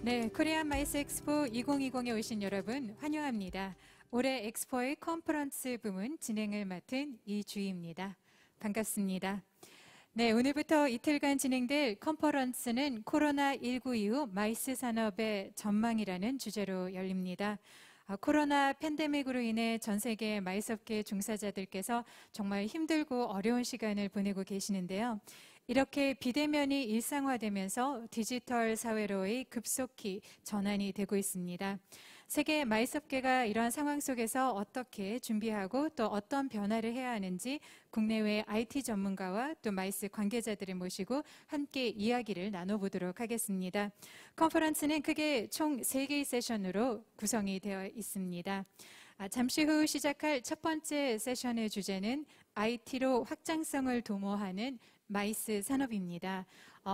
네, 코리안 마이스 엑스포 2020에 오신 여러분 환영합니다. 올해 엑스포의 컨퍼런스 부문 진행을 맡은 이주희입니다. 반갑습니다. 네, 오늘부터 이틀간 진행될 컨퍼런스는 코로나19 이후 마이스 산업의 전망이라는 주제로 열립니다. 코로나 팬데믹으로 인해 전 세계 마이스업계 종사자들께서 정말 힘들고 어려운 시간을 보내고 계시는데요. 이렇게 비대면이 일상화되면서 디지털 사회로의 급속히 전환이 되고 있습니다. 세계 마이스업계가 이러한 상황 속에서 어떻게 준비하고 또 어떤 변화를 해야 하는지 국내외 IT 전문가와 또 마이스 관계자들을 모시고 함께 이야기를 나눠보도록 하겠습니다. 컨퍼런스는 크게 총 3개의 세션으로 구성이 되어 있습니다. 잠시 후 시작할 첫 번째 세션의 주제는 IT로 확장성을 도모하는 마이스 산업입니다.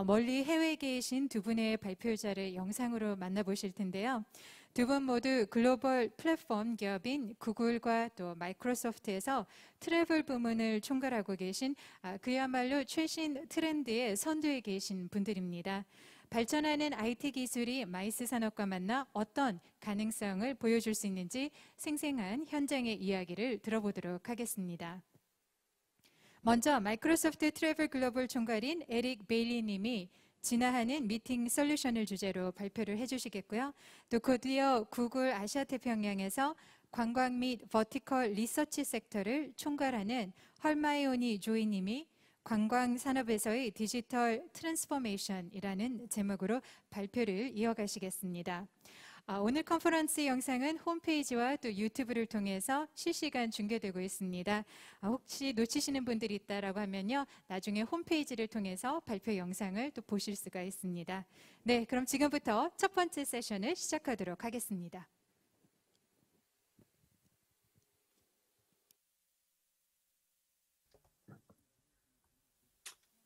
멀리 해외에 계신 두 분의 발표자를 영상으로 만나보실 텐데요. 두 분 모두 글로벌 플랫폼 기업인 구글과 또 마이크로소프트에서 트래블 부문을 총괄하고 계신 그야말로 최신 트렌드의 선두에 계신 분들입니다. 발전하는 IT 기술이 마이스 산업과 만나 어떤 가능성을 보여줄 수 있는지 생생한 현장의 이야기를 들어보도록 하겠습니다. 먼저 마이크로소프트 트래블 글로벌 총괄인 에릭 베일리 님이 진화하는 미팅 솔루션을 주제로 발표를 해주시겠고요. 또 곧이어 구글 아시아 태평양에서 관광 및 버티컬 리서치 섹터를 총괄하는 헐마이오니 조이 님이 관광 산업에서의 디지털 트랜스포메이션이라는 제목으로 발표를 이어가시겠습니다. 오늘 컨퍼런스 영상은 홈페이지와 또 유튜브를 통해서 실시간 중계되고 있습니다. 혹시 놓치시는 분들이 있다라고 하면요, 나중에 홈페이지를 통해서 발표 영상을 또 보실 수가 있습니다. 네, 그럼 지금부터 첫 번째 세션을 시작하도록 하겠습니다.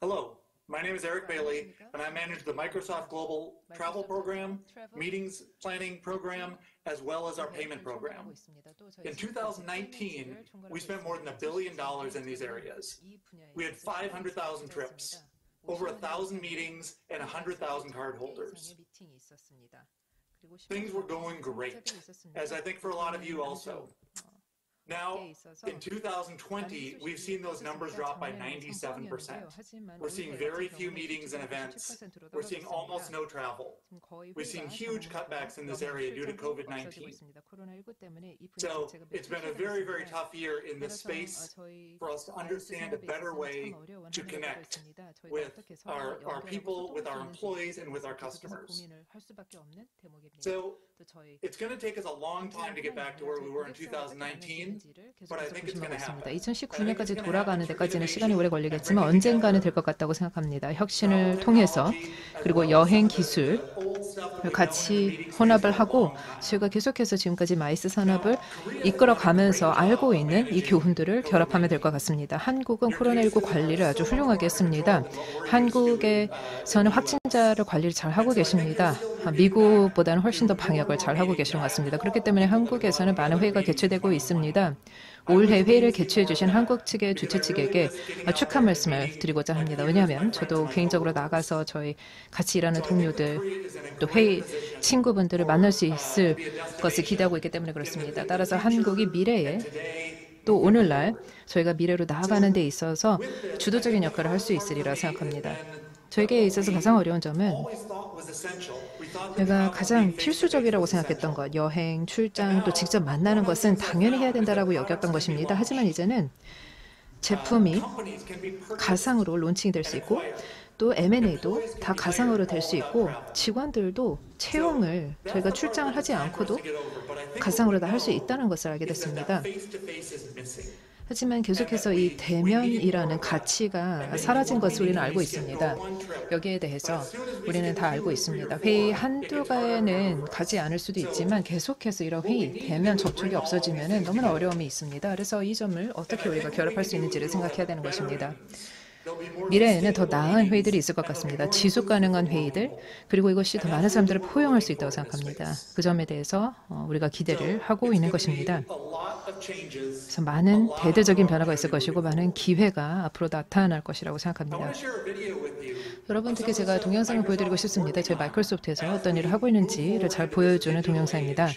Hello, my name is Eric Bailey, and I manage the Microsoft Global Travel Program, Meetings Planning Program, as well as our payment program. In 2019, we spent more than $1 billion in these areas. We had 500,000 trips, over 1,000 meetings, and 100,000 cardholders. Things were going great, as I think for a lot of you also. Now, in 2020, we've seen those numbers drop by 97%. We're seeing very few meetings and events. We're seeing almost no travel. We've seen huge cutbacks in this area due to COVID-19. So it's been a very, very tough year in this space for us to understand a better way to connect with our people, with our employees, and with our customers. So it's going to take us a long time to get back to where we were in 2019. 보십니다. 2019년까지 돌아가는 데까지는 시간이 오래 걸리겠지만 언젠가는 될 것 같다고 생각합니다. 혁신을 통해서 그리고 여행 기술을 같이 혼합을 하고 저희가 계속해서 지금까지 마이스 산업을 이끌어가면서 알고 있는 이 교훈들을 결합하면 될 것 같습니다. 한국은 코로나19 관리를 아주 훌륭하게 했습니다. 한국에서는 확진자를 관리를 잘 하고 계십니다. 미국보다는 훨씬 더 방역을 잘 하고 계시는 것 같습니다. 그렇기 때문에 한국에서는 많은 회의가 개최되고 있습니다. 올해 회의를 개최해 주신 한국 측의 주최 측에게 축하 말씀을 드리고자 합니다. 왜냐하면 저도 개인적으로 나가서 저희 같이 일하는 동료들 또 회의 친구분들을 만날 수 있을 것을 기대하고 있기 때문에 그렇습니다. 따라서 한국이 미래에 또 오늘날 저희가 미래로 나아가는 데 있어서 주도적인 역할을 할 수 있으리라 생각합니다. 저에게 있어서 가장 어려운 점은 제가 가장 필수적이라고 생각했던 것, 여행, 출장, 또 직접 만나는 것은 당연히 해야 된다고 여겼던 것입니다. 하지만 이제는 제품이 가상으로 론칭이 될 수 있고 또 M&A도 다 가상으로 될 수 있고 직원들도 채용을 저희가 출장을 하지 않고도 가상으로 다 할 수 있다는 것을 알게 됐습니다. 하지만 계속해서 이 대면이라는 가치가 사라진 것을 우리는 알고 있습니다. 여기에 대해서 우리는 다 알고 있습니다. 회의 한두 가에는 가지 않을 수도 있지만 계속해서 이런 회의, 대면 접촉이 없어지면 너무나 어려움이 있습니다. 그래서 이 점을 어떻게 우리가 결합할 수 있는지를 생각해야 되는 것입니다. 미래에는 더 나은 회의들이 있을 것 같습니다. 지속 가능한 회의들, 그리고 이것이 더 많은 사람들을 포용할 수 있다고 생각합니다. 그 점에 대해서 우리가 기대를 하고 있는 것입니다. 그래서 많은 대대적인 변화가 있을 것이고 많은 기회가 앞으로 나타날 것이라고 생각합니다. 여러분들께 제가 동영상을 보여드리고 싶습니다. 저희 마이크로소프트에서 어떤 일을 하고 있는지를 잘 보여주는 동영상입니다.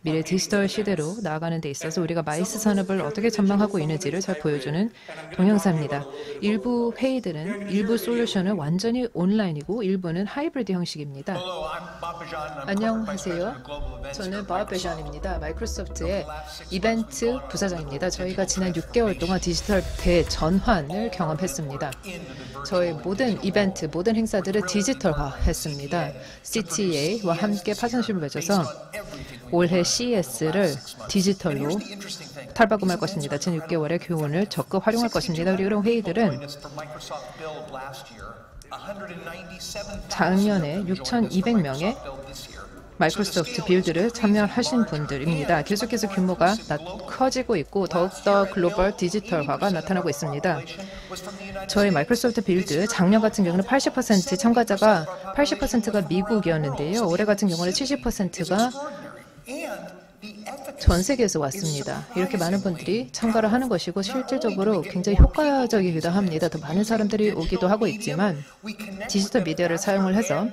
미래 디지털 시대로 나아가는 데 있어서 우리가 마이스 산업을 어떻게 전망하고 있는지를 잘 보여주는 동영상입니다. 일부 회의들은 일부 솔루션은 완전히 온라인이고 일부는 하이브리드 형식입니다. 안녕하세요. 저는 밥 베잔입니다. 마이크로소프트의 이벤트 부사장입니다. 저희가 지난 6개월 동안 디지털 대전환을 경험했습니다. 저희 모든 이벤트, 모든 행사들을 디지털화했습니다. CTA와 함께 파트너십을 맺어서 올해 CES를 디지털로 탈바꿈할 것입니다. 지난 6개월의 교훈을 적극 활용할 것입니다. 우리 이런 회의들은 작년에 6,200명의 마이크로소프트 빌드를 참여하신 분들입니다. 계속해서 규모가 커지고 있고 더욱더 글로벌 디지털화가 나타나고 있습니다. 저희 마이크로소프트 빌드 작년 같은 경우는 80% 참가자가 80%가 미국이었는데요. 올해 같은 경우는 70%가 전 세계에서 왔습니다. 이렇게 많은 분들이 참가를 하는 것이고 실질적으로 굉장히 효과적이기도 합니다. 더 많은 사람들이 오기도 하고 있지만 디지털 미디어를 사용을 해서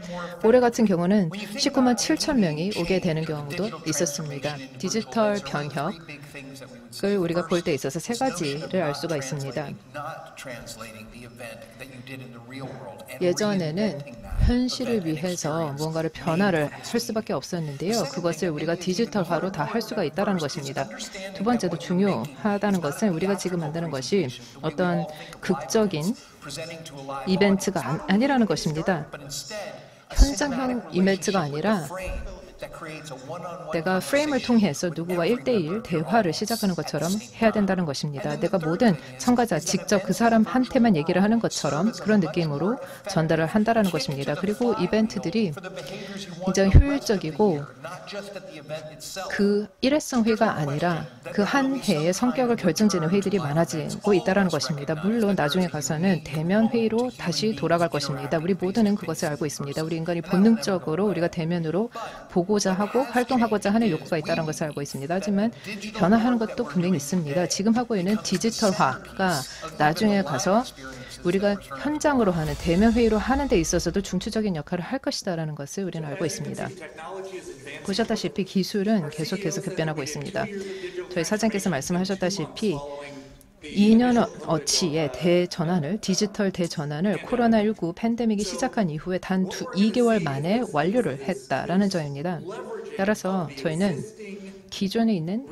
올해 같은 경우는 19만 7천 명이 오게 되는 경우도 있었습니다. 디지털 변혁을 우리가 볼 때 있어서 세 가지를 알 수가 있습니다. 예전에는 현실을 위해서 무언가를 변화를 할 수밖에 없었는데요. 그것을 우리가 디지털화로 다 할 수가 있다는 것입니다. 두 번째도 중요하다는 것은 우리가 지금 만드는 것이 어떤 극적인 이벤트가 아니라는 것입니다. 현장형 이벤트가 아니라 내가 프레임을 통해서 누구와 1대1 대화를 시작하는 것처럼 해야 된다는 것입니다. 내가 모든 참가자 직접 그 사람한테만 얘기를 하는 것처럼 그런 느낌으로 전달을 한다는 것입니다. 그리고 이벤트들이 굉장히 효율적이고 그 일회성 회의가 아니라 그 한 해의 성격을 결정짓는 회의들이 많아지고 있다는 것입니다. 물론 나중에 가서는 대면 회의로 다시 돌아갈 것입니다. 우리 모두는 그것을 알고 있습니다. 우리 인간이 본능적으로 우리가 대면으로 보고자 하고 활동하고자 하는 욕구가 있다는 것을 알고 있습니다. 하지만 변화하는 것도 분명히 있습니다. 지금 하고 있는 디지털화가 나중에 가서 우리가 현장으로 하는 대면 회의로 하는 데 있어서도 중추적인 역할을 할 것이다라는 것을 우리는 알고 있습니다. 보셨다시피 기술은 계속해서 급변하고 있습니다. 저희 사장께서 말씀하셨다시피 2년어치의 대전환을 디지털 대전환을 코로나19 팬데믹이 시작한 이후에 단 2개월 만에 완료를 했다라는 점입니다. 따라서 저희는 기존에 있는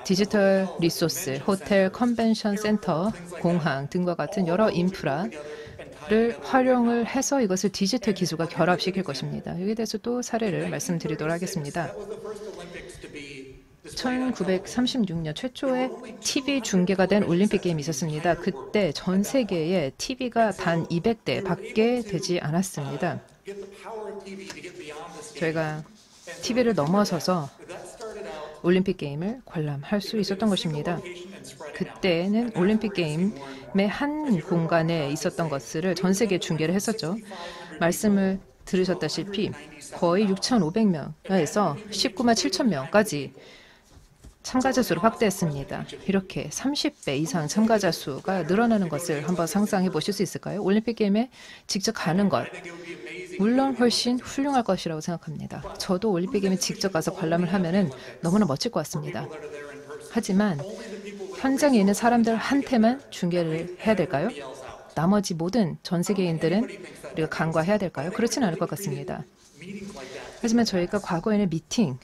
디지털 리소스, 호텔, 컨벤션 센터, 공항 등과 같은 여러 인프라를 활용을 해서 이것을 디지털 기술과 결합시킬 것입니다. 여기에 대해서 또 사례를 말씀드리도록 하겠습니다. 1936년 최초의 TV 중계가 된 올림픽 게임이 있었습니다. 그때 전 세계에 TV가 단 200대 밖에 되지 않았습니다. 저희가 TV를 넘어서서 올림픽 게임을 관람할 수 있었던 것입니다. 그때는 올림픽 게임의 한 공간에 있었던 것을 전 세계에 중계를 했었죠. 말씀을 들으셨다시피 거의 6,500명에서 19만 7천 명까지 참가자 수를 확대했습니다. 이렇게 30배 이상 참가자 수가 늘어나는 것을 한번 상상해 보실 수 있을까요? 올림픽 게임에 직접 가는 것, 물론 훨씬 훌륭할 것이라고 생각합니다. 저도 올림픽 게임에 직접 가서 관람을 하면은 너무나 멋질 것 같습니다. 하지만 현장에 있는 사람들한테만 중계를 해야 될까요? 나머지 모든 전 세계인들은 우리가 간과해야 될까요? 그렇지는 않을 것 같습니다. 하지만 저희가 과거에는 미팅,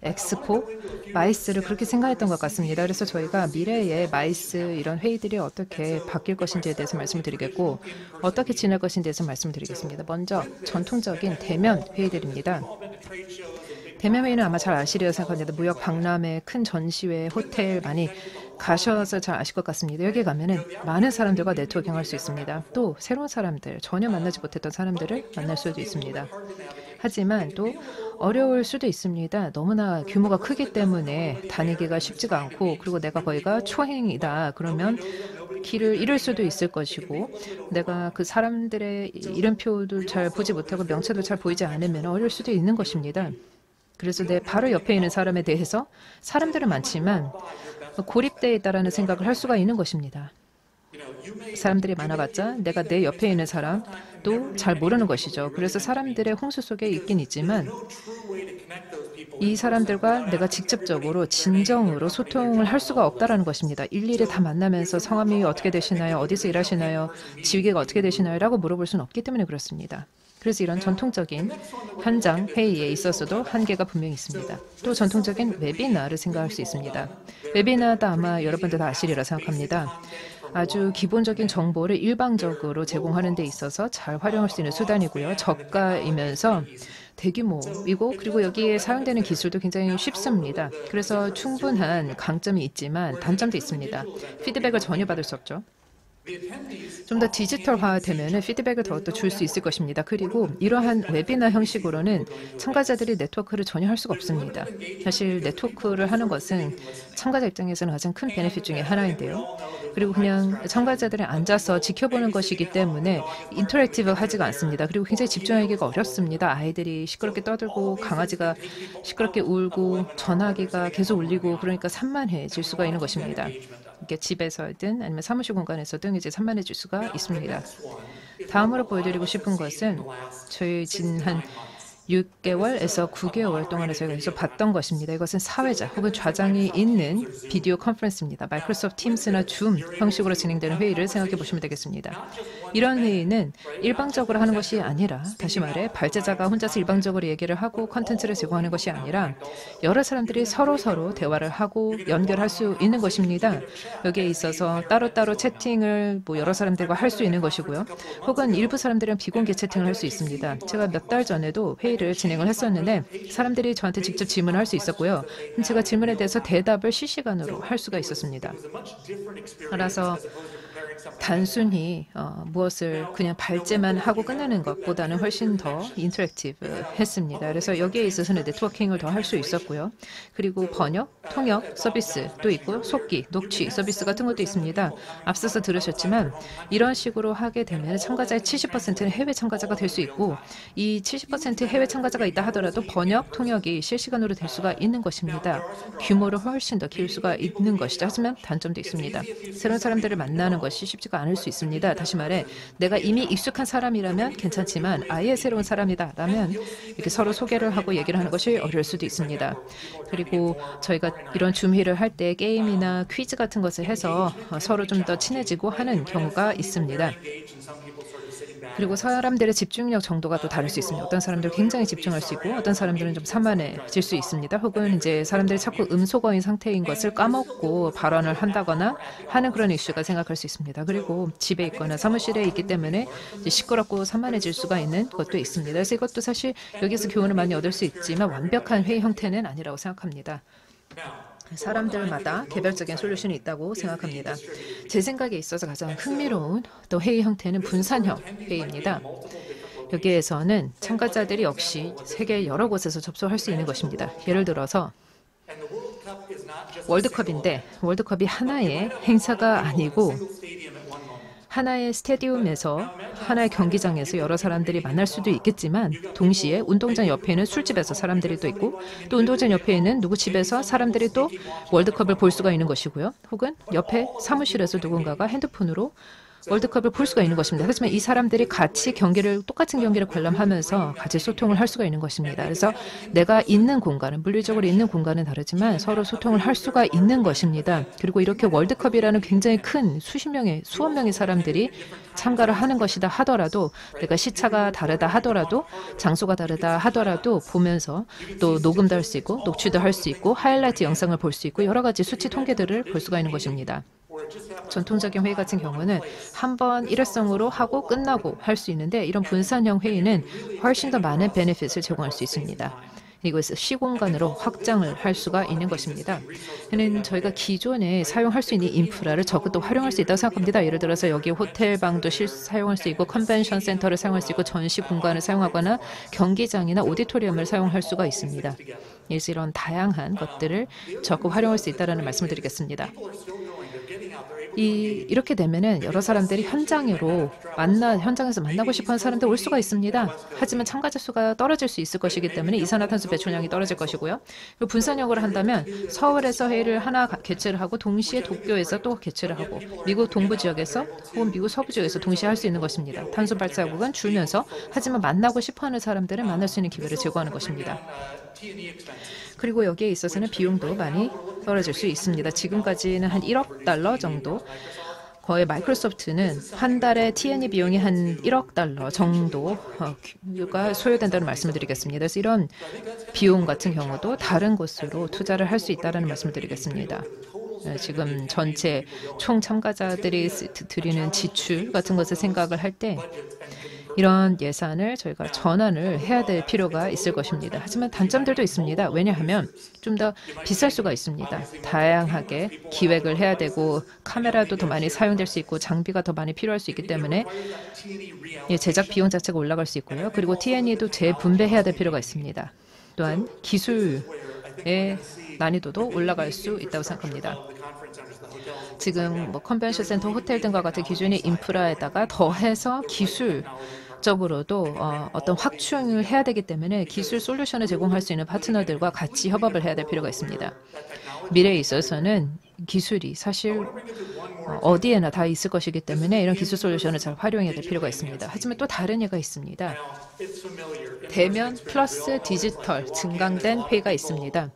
엑스포, 마이스를 그렇게 생각했던 것 같습니다. 그래서 저희가 미래의 마이스 이런 회의들이 어떻게 바뀔 것인지에 대해서 말씀을 드리겠고 어떻게 지낼 것인지에 대해서 말씀을 드리겠습니다. 먼저 전통적인 대면 회의들입니다. 대면 회의는 아마 잘 아시리라고 생각합니다. 무역 박람회, 큰 전시회, 호텔 많이 가셔서 잘 아실 것 같습니다. 여기 가면은 많은 사람들과 네트워킹할 수 있습니다. 또 새로운 사람들, 전혀 만나지 못했던 사람들을 만날 수도 있습니다. 하지만 또 어려울 수도 있습니다. 너무나 규모가 크기 때문에 다니기가 쉽지가 않고 그리고 내가 거기가 초행이다. 그러면 길을 잃을 수도 있을 것이고 내가 그 사람들의 이름표도 잘 보지 못하고 명체도 잘 보이지 않으면 어려울 수도 있는 것입니다. 그래서 내 바로 옆에 있는 사람에 대해서 사람들은 많지만 고립되어 있다는 생각을 할 수가 있는 것입니다. 사람들이 많아봤자 내가 내 옆에 있는 사람도 잘 모르는 것이죠. 그래서 사람들의 홍수 속에 있긴 있지만 이 사람들과 내가 직접적으로 진정으로 소통을 할 수가 없다라는 것입니다. 일일이 다 만나면서 성함이 어떻게 되시나요? 어디서 일하시나요? 지위계가 어떻게 되시나요? 라고 물어볼 수는 없기 때문에 그렇습니다. 그래서 이런 전통적인 현장 회의에 있어서도 한계가 분명히 있습니다. 또 전통적인 웨비나를 생각할 수 있습니다. 웨비나도 아마 여러분들 다 아시리라 생각합니다. 아주 기본적인 정보를 일방적으로 제공하는 데 있어서 잘 활용할 수 있는 수단이고요. 저가이면서 대규모이고 그리고 여기에 사용되는 기술도 굉장히 쉽습니다. 그래서 충분한 강점이 있지만 단점도 있습니다. 피드백을 전혀 받을 수 없죠. 좀 더 디지털화되면 피드백을 더욱더 줄 수 있을 것입니다. 그리고 이러한 웨비나 형식으로는 참가자들이 네트워크를 전혀 할 수가 없습니다. 사실 네트워크를 하는 것은 참가자 입장에서는 가장 큰 베네핏 중에 하나인데요. 그리고 그냥 참가자들이 앉아서 지켜보는 것이기 때문에 인터랙티브하지가 않습니다. 그리고 굉장히 집중하기가 어렵습니다. 아이들이 시끄럽게 떠들고 강아지가 시끄럽게 울고 전화기가 계속 울리고 그러니까 산만해질 수가 있는 것입니다. 이게 집에서든 아니면 사무실 공간에서든 이제 산만해질 수가 있습니다. 다음으로 보여드리고 싶은 것은 저희 지난 6개월에서 9개월 동안에 저희가 계속 봤던 것입니다. 이것은 사회자 혹은 좌장이 있는 비디오 컨퍼런스입니다. 마이크로소프트 팀스나 줌 형식으로 진행되는 회의를 생각해 보시면 되겠습니다. 이런 회의는 일방적으로 하는 것이 아니라 다시 말해 발제자가 혼자서 일방적으로 얘기를 하고 컨텐츠를 제공하는 것이 아니라 여러 사람들이 서로 대화를 하고 연결할 수 있는 것입니다. 여기에 있어서 따로따로 채팅을 여러 사람들과 할 수 있는 것이고요. 혹은 일부 사람들은 비공개 채팅을 할 수 있습니다. 제가 몇 달 전에도 회의를 진행을 했었는데 사람들이 저한테 직접 질문을 할 수 있었고요. 제가 질문에 대해서 대답을 실시간으로 할 수가 있었습니다. 따라서 단순히 무엇을 그냥 발제만 하고 끝내는 것보다는 훨씬 더 인터랙티브했습니다. 그래서 여기에 있어서는 네트워킹을 더 할 수 있었고요. 그리고 번역, 통역 서비스도 있고 속기, 녹취 서비스 같은 것도 있습니다. 앞서서 들으셨지만 이런 식으로 하게 되면 참가자의 70%는 해외 참가자가 될 수 있고 이 70% 해외 참가자가 있다 하더라도 번역, 통역이 실시간으로 될 수가 있는 것입니다. 규모를 훨씬 더 키울 수가 있는 것이죠. 하지만 단점도 있습니다. 새로운 사람들을 만나는 것이 쉽지가 않을 수 있습니다. 다시 말해 내가 이미 익숙한 사람이라면 괜찮지만 아예 새로운 사람이다라면 이렇게 서로 소개를 하고 얘기를 하는 것이 어려울 수도 있습니다. 그리고 저희가 이런 줌회의를 할 때 게임이나 퀴즈 같은 것을 해서 서로 좀 더 친해지고 하는 경우가 있습니다. 그리고 사람들의 집중력 정도가 또 다를 수 있습니다. 어떤 사람들은 굉장히 집중할 수 있고 어떤 사람들은 좀 산만해질 수 있습니다. 혹은 이제 사람들이 자꾸 음소거인 상태인 것을 까먹고 발언을 한다거나 하는 그런 이슈가 생각할 수 있습니다. 그리고 집에 있거나 사무실에 있기 때문에 이제 시끄럽고 산만해질 수가 있는 것도 있습니다. 그래서 이것도 사실 여기서 교훈을 많이 얻을 수 있지만 완벽한 회의 형태는 아니라고 생각합니다. 사람들마다 개별적인 솔루션이 있다고 생각합니다. 제 생각에 있어서 가장 흥미로운 또 회의 형태는 분산형 회의입니다. 여기에서는 참가자들이 역시 세계 여러 곳에서 접속할 수 있는 것입니다. 예를 들어서 월드컵인데 월드컵이 하나의 행사가 아니고 하나의 스테디움에서 하나의 경기장에서 여러 사람들이 만날 수도 있겠지만 동시에 운동장 옆에는 술집에서 사람들이 또 있고 또 운동장 옆에는 누구 집에서 사람들이 또 월드컵을 볼 수가 있는 것이고요. 혹은 옆에 사무실에서 누군가가 핸드폰으로 월드컵을 볼 수가 있는 것입니다. 하지만 이 사람들이 같이 똑같은 경기를 관람하면서 같이 소통을 할 수가 있는 것입니다. 그래서 내가 있는 공간은 물리적으로 있는 공간은 다르지만 서로 소통을 할 수가 있는 것입니다. 그리고 이렇게 월드컵이라는 굉장히 큰 수억 명의 사람들이 참가를 하는 것이다 하더라도 내가 시차가 다르다 하더라도 장소가 다르다 하더라도 보면서 또 녹음도 할 수 있고 녹취도 할 수 있고 하이라이트 영상을 볼 수 있고 여러 가지 수치 통계들을 볼 수가 있는 것입니다. 전통적인 회의 같은 경우는 한 번 일회성으로 하고 끝나고 할 수 있는데 이런 분산형 회의는 훨씬 더 많은 베네핏을 제공할 수 있습니다. 이것을 시공간으로 확장을 할 수가 있는 것입니다. 저희가 기존에 사용할 수 있는 인프라를 적극 활용할 수 있다고 생각합니다. 예를 들어서 여기 호텔방도 사용할 수 있고 컨벤션 센터를 사용할 수 있고 전시 공간을 사용하거나 경기장이나 오디토리움을 사용할 수가 있습니다. 그래서 이런 다양한 것들을 적극 활용할 수 있다는 말씀을 드리겠습니다. 이렇게 되면은 여러 사람들이 현장에서 만나고 싶어하는 사람들 올 수가 있습니다. 하지만 참가자 수가 떨어질 수 있을 것이기 때문에 이산화탄소 배출량이 떨어질 것이고요. 그리고 분산형으로 한다면 서울에서 회의를 하나 개최를 하고 동시에 도쿄에서 또 개최를 하고 미국 동부 지역에서 혹은 미국 서부 지역에서 동시에 할 수 있는 것입니다. 탄소 발자국은 줄면서 하지만 만나고 싶어하는 사람들은 만날 수 있는 기회를 제공하는 것입니다. 그리고 여기에 있어서는 비용도 많이 떨어질 수 있습니다. 지금까지는 한 1억 달러 정도, 거의 마이크로소프트는 한 달에 T&E 비용이 한 1억 달러 정도가 소요된다는 말씀을 드리겠습니다. 그래서 이런 비용 같은 경우도 다른 곳으로 투자를 할 수 있다는 말씀을 드리겠습니다. 지금 전체 총 참가자들이 드리는 지출 같은 것을 생각을 할 때 이런 예산을 저희가 전환을 해야 될 필요가 있을 것입니다. 하지만 단점들도 있습니다. 왜냐하면 좀 더 비쌀 수가 있습니다. 다양하게 기획을 해야 되고 카메라도 더 많이 사용될 수 있고 장비가 더 많이 필요할 수 있기 때문에 제작 비용 자체가 올라갈 수 있고요. 그리고 T&E도 재분배해야 될 필요가 있습니다. 또한 기술의 난이도도 올라갈 수 있다고 생각합니다. 지금 컨벤션 센터, 호텔 등과 같은 기존의 인프라에다가 더해서 기술적으로도 어떤 확충을 해야 되기 때문에 기술 솔루션을 제공할 수 있는 파트너들과 같이 협업을 해야 될 필요가 있습니다. 미래에 있어서는 기술이 사실 어디에나 다 있을 것이기 때문에 이런 기술 솔루션을 잘 활용해야 될 필요가 있습니다. 하지만 또 다른 예가 있습니다. 대면 플러스 디지털 증강된 회의가 있습니다.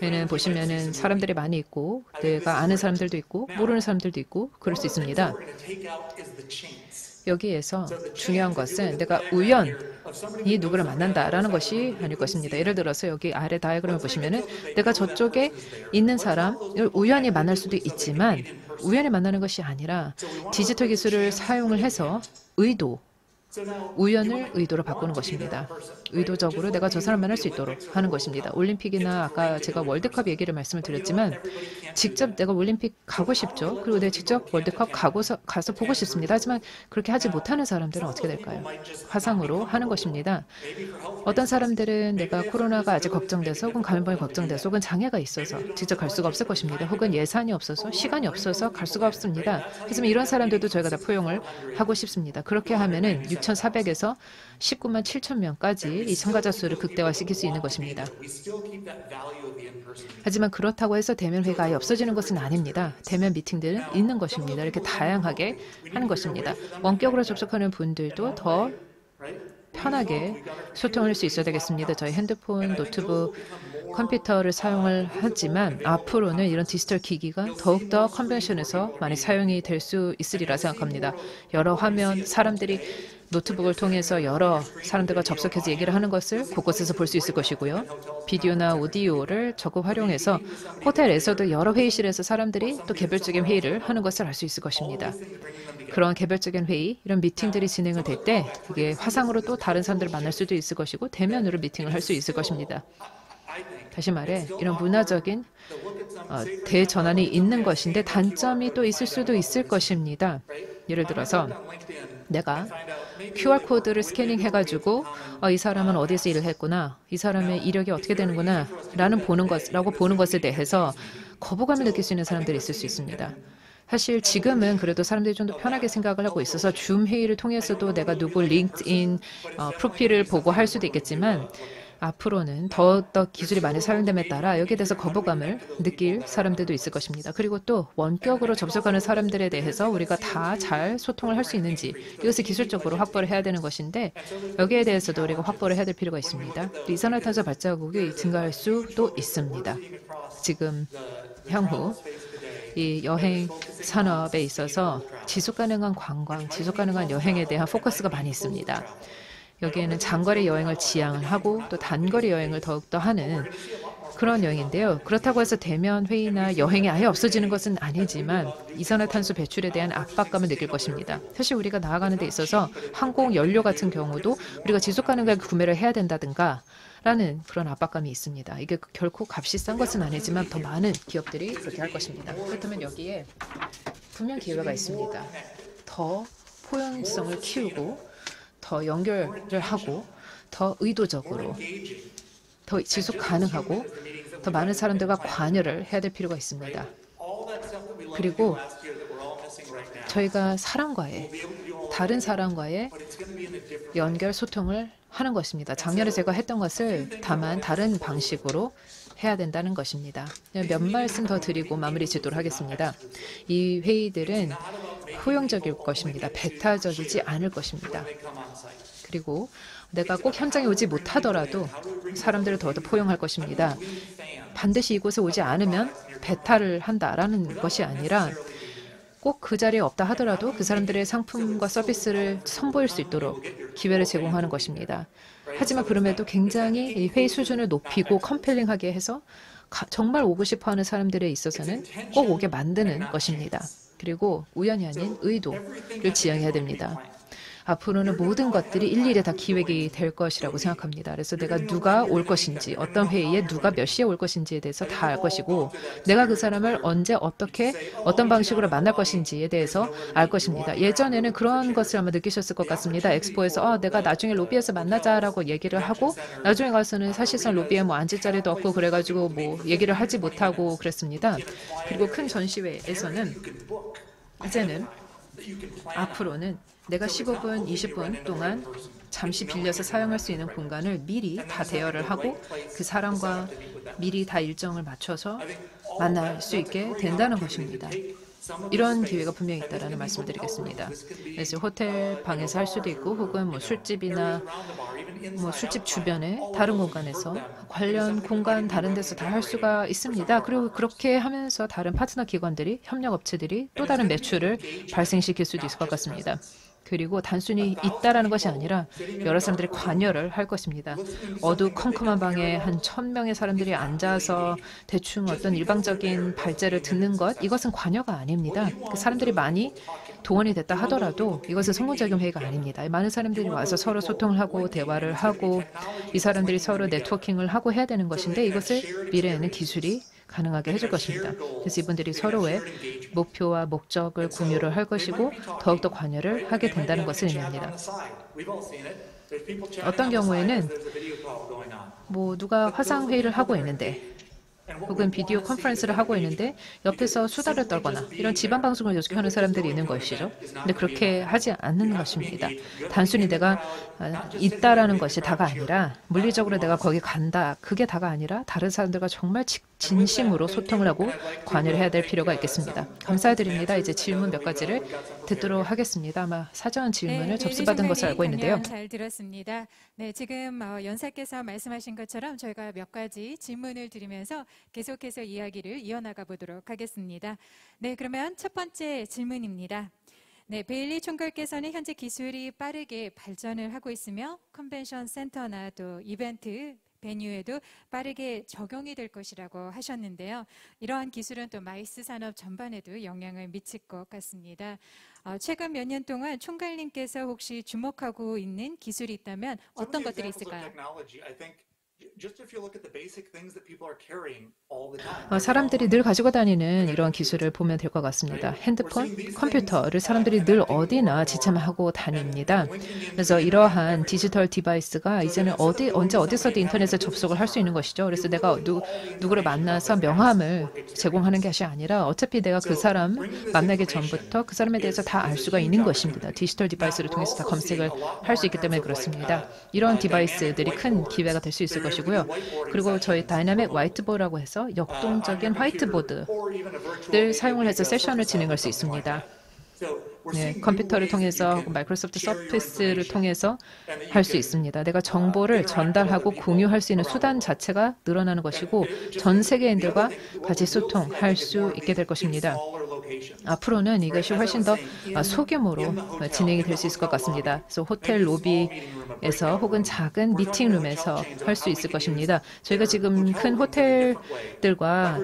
얘는 보시면은 사람들이 많이 있고 내가 아는 사람들도 있고 모르는 사람들도 있고 그럴 수 있습니다. 여기에서 중요한 것은 내가 우연히 누구를 만난다라는 것이 아닐 것입니다. 예를 들어서 여기 아래 다이어그램을 보시면은 내가 저쪽에 있는 사람을 우연히 만날 수도 있지만 우연히 만나는 것이 아니라 디지털 기술을 사용을 해서 우연을 의도로 바꾸는 것입니다. 의도적으로 내가 저 사람 만날 수 있도록 하는 것입니다. 올림픽이나 아까 제가 월드컵 얘기를 말씀을 드렸지만 직접 내가 올림픽 가고 싶죠. 그리고 내가 직접 월드컵 가서 보고 싶습니다. 하지만 그렇게 하지 못하는 사람들은 어떻게 될까요? 화상으로 하는 것입니다. 어떤 사람들은 내가 코로나가 아직 걱정돼서 혹은 감염병이 걱정돼서 혹은 장애가 있어서 직접 갈 수가 없을 것입니다. 혹은 예산이 없어서 시간이 없어서 갈 수가 없습니다. 하지만 이런 사람들도 저희가 다 포용을 하고 싶습니다. 그렇게 하면은 6,400에서 19만 7천 명까지 이 참가자 수를 극대화시킬 수 있는 것입니다. 하지만 그렇다고 해서 대면 회의가 아예 없어지는 것은 아닙니다. 대면 미팅들은 있는 것입니다. 이렇게 다양하게 하는 것입니다. 원격으로 접속하는 분들도 더 편하게 소통할 수 있어야 되겠습니다. 저희 핸드폰, 노트북, 컴퓨터를 사용을 하지만 앞으로는 이런 디지털 기기가 더욱더 컨벤션에서 많이 사용이 될 수 있으리라 생각합니다. 여러 화면, 사람들이 노트북을 통해서 여러 사람들과 접속해서 얘기를 하는 것을 곳곳에서 볼 수 있을 것이고요. 비디오나 오디오를 적극 활용해서 호텔에서도 여러 회의실에서 사람들이 또 개별적인 회의를 하는 것을 알 수 있을 것입니다. 그런 개별적인 회의, 이런 미팅들이 진행을 될 때 이게 화상으로 또 다른 사람들을 만날 수도 있을 것이고 대면으로 미팅을 할 수 있을 것입니다. 다시 말해 이런 문화적인 대전환이 있는 것인데 단점이 또 있을 수도 있을 것입니다. 예를 들어서 내가 QR코드를 스캐닝해가지고 이 사람은 어디서 일을 했구나, 이 사람의 이력이 어떻게 되는구나 라고 보는 것에 대해서 거부감을 느낄 수 있는 사람들이 있을 수 있습니다. 사실 지금은 그래도 사람들이 좀 더 편하게 생각을 하고 있어서 줌 회의를 통해서도 내가 누구 링크드인 프로필을 보고 할 수도 있겠지만 앞으로는 더욱더 기술이 많이 사용됨에 따라 여기에 대해서 거부감을 느낄 사람들도 있을 것입니다. 그리고 또 원격으로 접속하는 사람들에 대해서 우리가 다 잘 소통을 할 수 있는지 이것을 기술적으로 확보를 해야 되는 것인데 여기에 대해서도 우리가 확보를 해야 될 필요가 있습니다. 이산화탄소 발자국이 증가할 수도 있습니다. 지금 향후 이 여행 산업에 있어서 지속가능한 관광, 지속가능한 여행에 대한 포커스가 많이 있습니다. 여기에는 장거리 여행을 지향을 하고 또 단거리 여행을 더욱더 하는 그런 여행인데요. 그렇다고 해서 대면 회의나 여행이 아예 없어지는 것은 아니지만 이산화탄소 배출에 대한 압박감을 느낄 것입니다. 사실 우리가 나아가는 데 있어서 항공 연료 같은 경우도 우리가 지속가능하게 구매를 해야 된다든가 라는 그런 압박감이 있습니다. 이게 결코 값이 싼 것은 아니지만 더 많은 기업들이 그렇게 할 것입니다. 그렇다면 여기에 분명 기회가 있습니다. 더 포용성을 키우고 더 연결을 하고 더 의도적으로 더 지속 가능하고 더 많은 사람들과 관여를 해야 될 필요가 있습니다. 그리고 저희가 다른 사람과의 연결 소통을 하는 것입니다. 작년에 제가 했던 것을 다만 다른 방식으로 해야 된다는 것입니다. 몇 말씀 더 드리고 마무리 짓도록 하겠습니다. 이 회의들은 포용적일 것입니다. 배타적이지 않을 것입니다. 그리고 내가 꼭 현장에 오지 못하더라도 사람들을 더더 포용할 것입니다. 반드시 이곳에 오지 않으면 배타를 한다라는 것이 아니라 꼭 그 자리에 없다 하더라도 그 사람들의 상품과 서비스를 선보일 수 있도록 기회를 제공하는 것입니다. 하지만 그럼에도 굉장히 이 회의 수준을 높이고 컴펠링하게 해서 정말 오고 싶어하는 사람들에 있어서는 꼭 오게 만드는 것입니다. 그리고 우연이 아닌 의도를 지향해야 됩니다. 앞으로는 모든 것들이 일일이 다 기획이 될 것이라고 생각합니다. 그래서 내가 누가 올 것인지, 어떤 회의에 누가 몇 시에 올 것인지에 대해서 다 알 것이고 내가 그 사람을 언제 어떻게 어떤 방식으로 만날 것인지에 대해서 알 것입니다. 예전에는 그런 것을 아마 느끼셨을 것 같습니다. 엑스포에서 내가 나중에 로비에서 만나자라고 얘기를 하고 나중에 가서는 사실상 로비에 뭐 앉을 자리도 없고 그래가지고 뭐 얘기를 하지 못하고 그랬습니다. 그리고 큰 전시회에서는 이제는 앞으로는 내가 15분, 20분 동안 잠시 빌려서 사용할 수 있는 공간을 미리 다 대여를 하고 그 사람과 미리 다 일정을 맞춰서 만날 수 있게 된다는 것입니다. 이런 기회가 분명히 있다는 말씀을 드리겠습니다. 그래서 호텔 방에서 할 수도 있고 혹은 뭐 술집이나 술집 주변에 다른 공간에서 관련 공간 다른 데서 다 할 수가 있습니다. 그리고 그렇게 하면서 다른 파트너 기관들이, 협력업체들이 또 다른 매출을 발생시킬 수도 있을 것 같습니다. 그리고 단순히 있다라는 것이 아니라 여러 사람들이 관여를 할 것입니다. 어두컴컴한 방에 한 1000명의 사람들이 앉아서 대충 어떤 일방적인 발제를 듣는 것, 이것은 관여가 아닙니다. 그 사람들이 많이 동원이 됐다 하더라도 이것은 성공적인 회의가 아닙니다. 많은 사람들이 와서 서로 소통을 하고 대화를 하고 이 사람들이 서로 네트워킹을 하고 해야 되는 것인데 이것을 미래에는 기술이 가능하게 해줄 것입니다. 그래서 이분들이 서로의 목표와 목적을 공유를 할 것이고 더욱더 관여를 하게 된다는 것을 의미합니다. 어떤 경우에는 누가 화상회의를 하고 있는데 혹은 비디오 컨퍼런스를 하고 있는데 옆에서 수다를 떨거나 이런 지방 방송을 계속하는 사람들이 있는 것이죠. 근데 그렇게 하지 않는 것입니다. 단순히 내가 있다라는 것이 다가 아니라 물리적으로 내가 거기 간다. 그게 다가 아니라 다른 사람들과 정말 진심으로 소통을 하고 관여를 해야 될 필요가 있겠습니다. 감사드립니다. 이제 질문 몇 가지를 듣도록 하겠습니다. 아마 사전 질문을 접수받은 것을 알고 있는데요. 잘 들었습니다. 네, 지금 연사께서 말씀하신 것처럼 저희가 몇 가지 질문을 드리면서 계속해서 이야기를 이어나가 보도록 하겠습니다. 네, 그러면 첫 번째 질문입니다. 네, 베일리 총괄께서는 현재 기술이 빠르게 발전을 하고 있으며 컨벤션 센터나 또 이벤트 베뉴에도 빠르게 적용이 될 것이라고 하셨는데요. 이러한 기술은 또 마이스 산업 전반에도 영향을 미칠 것 같습니다. 최근 몇 년 동안 총괄님께서 혹시 주목하고 있는 기술이 있다면 어떤 것들이 있을까요? 사람들이 늘 가지고 다니는 이런 기술을 보면 될 것 같습니다. 핸드폰, 컴퓨터를 사람들이 늘 어디나 지참하고 다닙니다. 그래서 이러한 디지털 디바이스가 이제는 언제 어디서도 인터넷에 접속을 할 수 있는 것이죠. 그래서 내가 누구를 만나서 명함을 제공하는 것이 아니라 어차피 내가 그 사람 만나기 전부터 그 사람에 대해서 다 알 수가 있는 것입니다. 디지털 디바이스를 통해서 다 검색을 할 수 있기 때문에 그렇습니다. 이런 디바이스들이 큰 기회가 될 수 있을 것이고요. 그리고 저희 다이나믹 화이트보드라고 해서 역동적인 화이트보드를 사용을 해서 세션을 진행할 수 있습니다. 네, 컴퓨터를 통해서 마이크로소프트 서피스를 통해서 할 수 있습니다. 내가 정보를 전달하고 공유할 수 있는 수단 자체가 늘어나는 것이고 전 세계인들과 같이 소통할 수 있게 될 것입니다. 앞으로는 이것이 훨씬 더 소규모로 진행이 될 수 있을 것 같습니다. 그래서 호텔 로비에서 혹은 작은 미팅룸에서 할 수 있을 것입니다. 저희가 지금 큰 호텔들과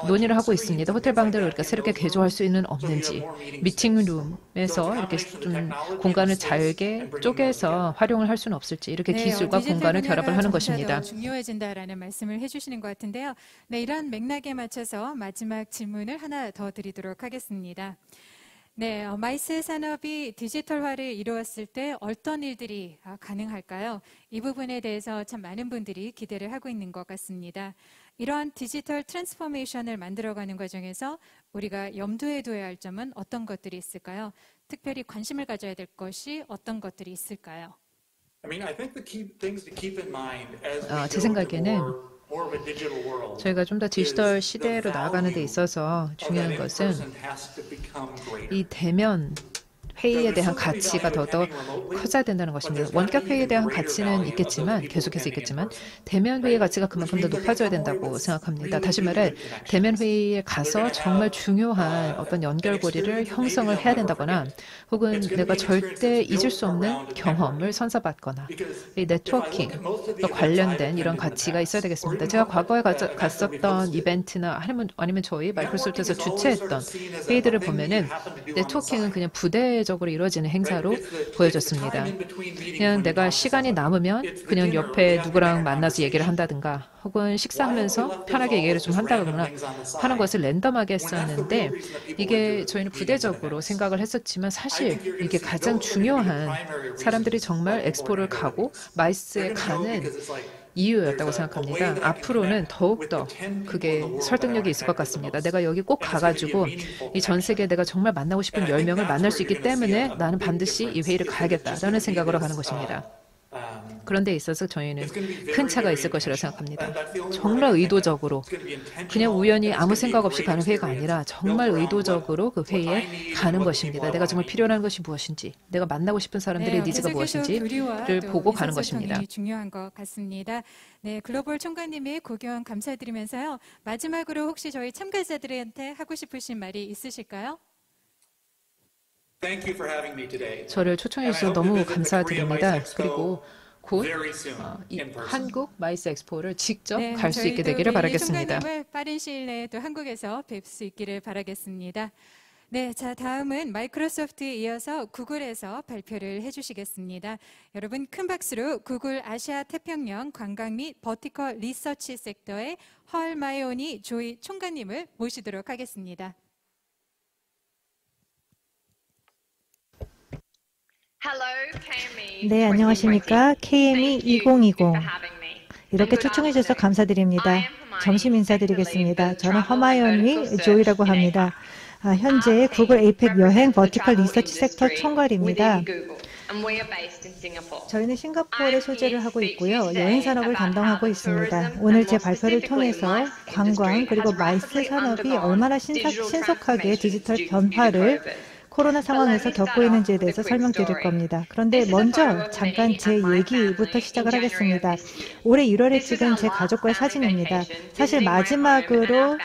논의를 하고 있습니다. 호텔방들을 우리가 새롭게 개조할 수 있는 없는지 미팅룸에서 이렇게 좀 공간을 잘게 쪼개서 활용을 할 수는 없을지 이렇게 기술과 공간을 결합을 하는 것입니다. 중요해진다라는 말씀을 해주시는 것 같은데요. 네, 이런 맥락에 맞춰서 마지막 질문을 하나 더 드리도록 하겠습니다. 네, 마이스 산업이 디지털화를 이루었을 때 어떤 일들이 가능할까요? 이 부분에 대해서 참 많은 분들이 기대를 하고 있는 것 같습니다. 이런 디지털 트랜스포메이션을 만들어가는 과정에서 우리가 염두에 둬야 할 점은 어떤 것들이 있을까요? 특별히 관심을 가져야 될 것이 어떤 것들이 있을까요? 제 생각에는 저희가 좀 더 디지털 시대로 나아가는 데 있어서 중요한 것은 이 대면 회의에 대한 가치가 더더 커져야 된다는 것입니다. 원격 회의에 대한 가치는 있겠지만 계속해서 있겠지만 대면 회의의 가치가 그만큼 더 높아져야 된다고 생각합니다. 다시 말해 대면 회의에 가서 정말 중요한 어떤 연결고리를 형성을 해야 된다거나 혹은 내가 절대 잊을 수 없는 경험을 선사받거나 이 네트워킹과 관련된 이런 가치가 있어야 되겠습니다. 제가 과거에 갔었던 이벤트나 아니면 저희 마이크로소프트에서 주최했던 회의들을 보면은 네트워킹은 그냥 부대적으로 이루어지는 행사로 보여졌습니다. 그냥 내가 시간이 남으면 그냥 옆에 누구랑 만나서 얘기를 한다든가 혹은 식사하면서 편하게 얘기를 좀 한다거나 하는 것을 랜덤하게 했었는데 이게 저희는 부대적으로 생각을 했었지만 사실 이게 가장 중요한 사람들이 정말 엑스포를 가고 마이스에 가는 이유였다고 생각합니다. 앞으로는 더욱더 그게 설득력이 있을 것 같습니다. 내가 여기 꼭 가가지고 이 전 세계에 내가 정말 만나고 싶은 10명을 만날 수 있기 때문에 나는 반드시 이 회의를 가야겠다라는 생각으로 가는 것입니다. 그런 데 있어서 저희는 큰 차가 있을 것이라고 생각합니다. 정말 의도적으로 그냥 우연히 아무 생각 없이 가는 회의가 아니라 정말 의도적으로 그 회의에 가는 것입니다. 내가 정말 필요한 것이 무엇인지, 내가 만나고 싶은 사람들의 니즈가 무엇인지를 보고 가는 것입니다. 중요한 것 같습니다. 네, 글로벌 총괄님의 고견 감사드리면서요. 마지막으로 혹시 저희 참가자들한테 하고 싶으신 말이 있으실까요? 저를 초청해 주셔서 너무 감사드립니다. 그리고 곧 한국 마이스 엑스포를 직접 갈 수 있게 되기를 바라겠습니다. 총괄님을 빠른 시일 내에 또 한국에서 뵐 수 있기를 바라겠습니다. 네, 자 다음은 마이크로소프트에 이어서 구글에서 발표를 해주시겠습니다. 여러분 큰 박수로 구글 아시아 태평양 관광 및 버티컬 리서치 섹터의 헐마이오니 조이 총괄님을 모시도록 하겠습니다. 네, 안녕하십니까. KME 2020. 이렇게 초청해 주셔서 감사드립니다. 점심 인사드리겠습니다. 저는 허마이오니 조이라고 합니다. 현재 구글 에이펙 여행 버티컬 리서치 섹터 총괄입니다. 저희는 싱가포르에 소재를 하고 있고요. 여행 산업을 담당하고 있습니다. 오늘 제 발표를 통해서 관광 그리고 마이스 산업이 얼마나 신속하게 디지털 변화를 코로나 상황에서 겪고 있는지에 대해서 설명드릴 겁니다. 그런데 먼저 잠깐 제 얘기부터 시작을 하겠습니다. 올해 1월에 찍은 제 가족과의 사진입니다. 사실 마지막으로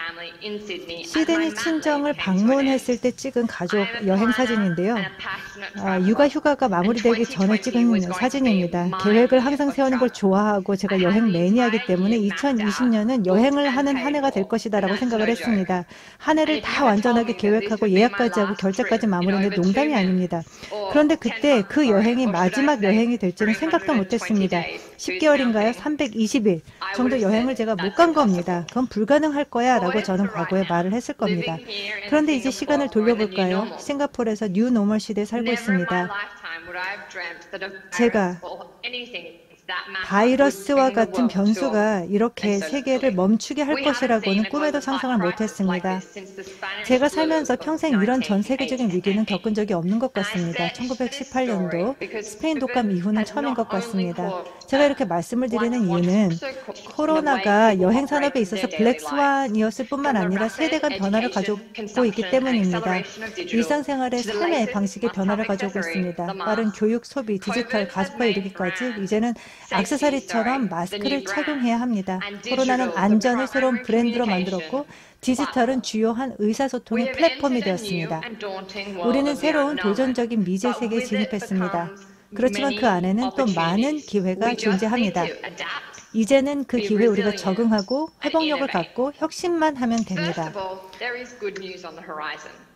시드니 친정을 방문했을 때 찍은 가족 여행 사진인데요. 육아 휴가가 마무리되기 전에 찍은 사진입니다. 계획을 항상 세우는 걸 좋아하고 제가 여행 매니아이기 때문에 2020년은 여행을 하는 한 해가 될 것이다 라고 생각을 했습니다. 한 해를 다 완전하게 계획하고 예약까지 하고 결제까지 마무리했는데 농담이 아닙니다. 그런데 그때 그 여행이 마지막 여행이 될지는 생각도 못했습니다. 10개월인가요? 320일 정도 여행을 제가 못 간 겁니다. 그건 불가능할 거야 라고 저는 과거에 말을 했을 겁니다. 그런데 이제 시간을 돌려볼까요? 싱가포르에서 뉴 노멀 시대에 살고 있습니다. 제가 바이러스와 같은 변수가 이렇게 세계를 멈추게 할 것이라고는 꿈에도 상상을 못했습니다. 제가 살면서 평생 이런 전 세계적인 위기는 겪은 적이 없는 것 같습니다. 1918년도 스페인 독감 이후는 처음인 것 같습니다. 제가 이렇게 말씀을 드리는 이유는 코로나가 여행 산업에 있어서 블랙스완이었을 뿐만 아니라 세대 간 변화를 가져오고 있기 때문입니다. 일상생활의 삶의 방식의 변화를 가져오고 있습니다. 빠른 교육, 소비, 디지털, 가속화에 이르기까지 이제는 액세서리처럼 마스크를 착용해야 합니다. 코로나는 안전을 새로운 브랜드로 만들었고 디지털은 주요한 의사소통의 플랫폼이 되었습니다. 우리는 새로운 도전적인 미래 세계에 진입했습니다. 그렇지만 그 안에는 또 많은 기회가 존재합니다. 이제는 그 기회에 우리가 적응하고 회복력을 갖고 혁신만 하면 됩니다.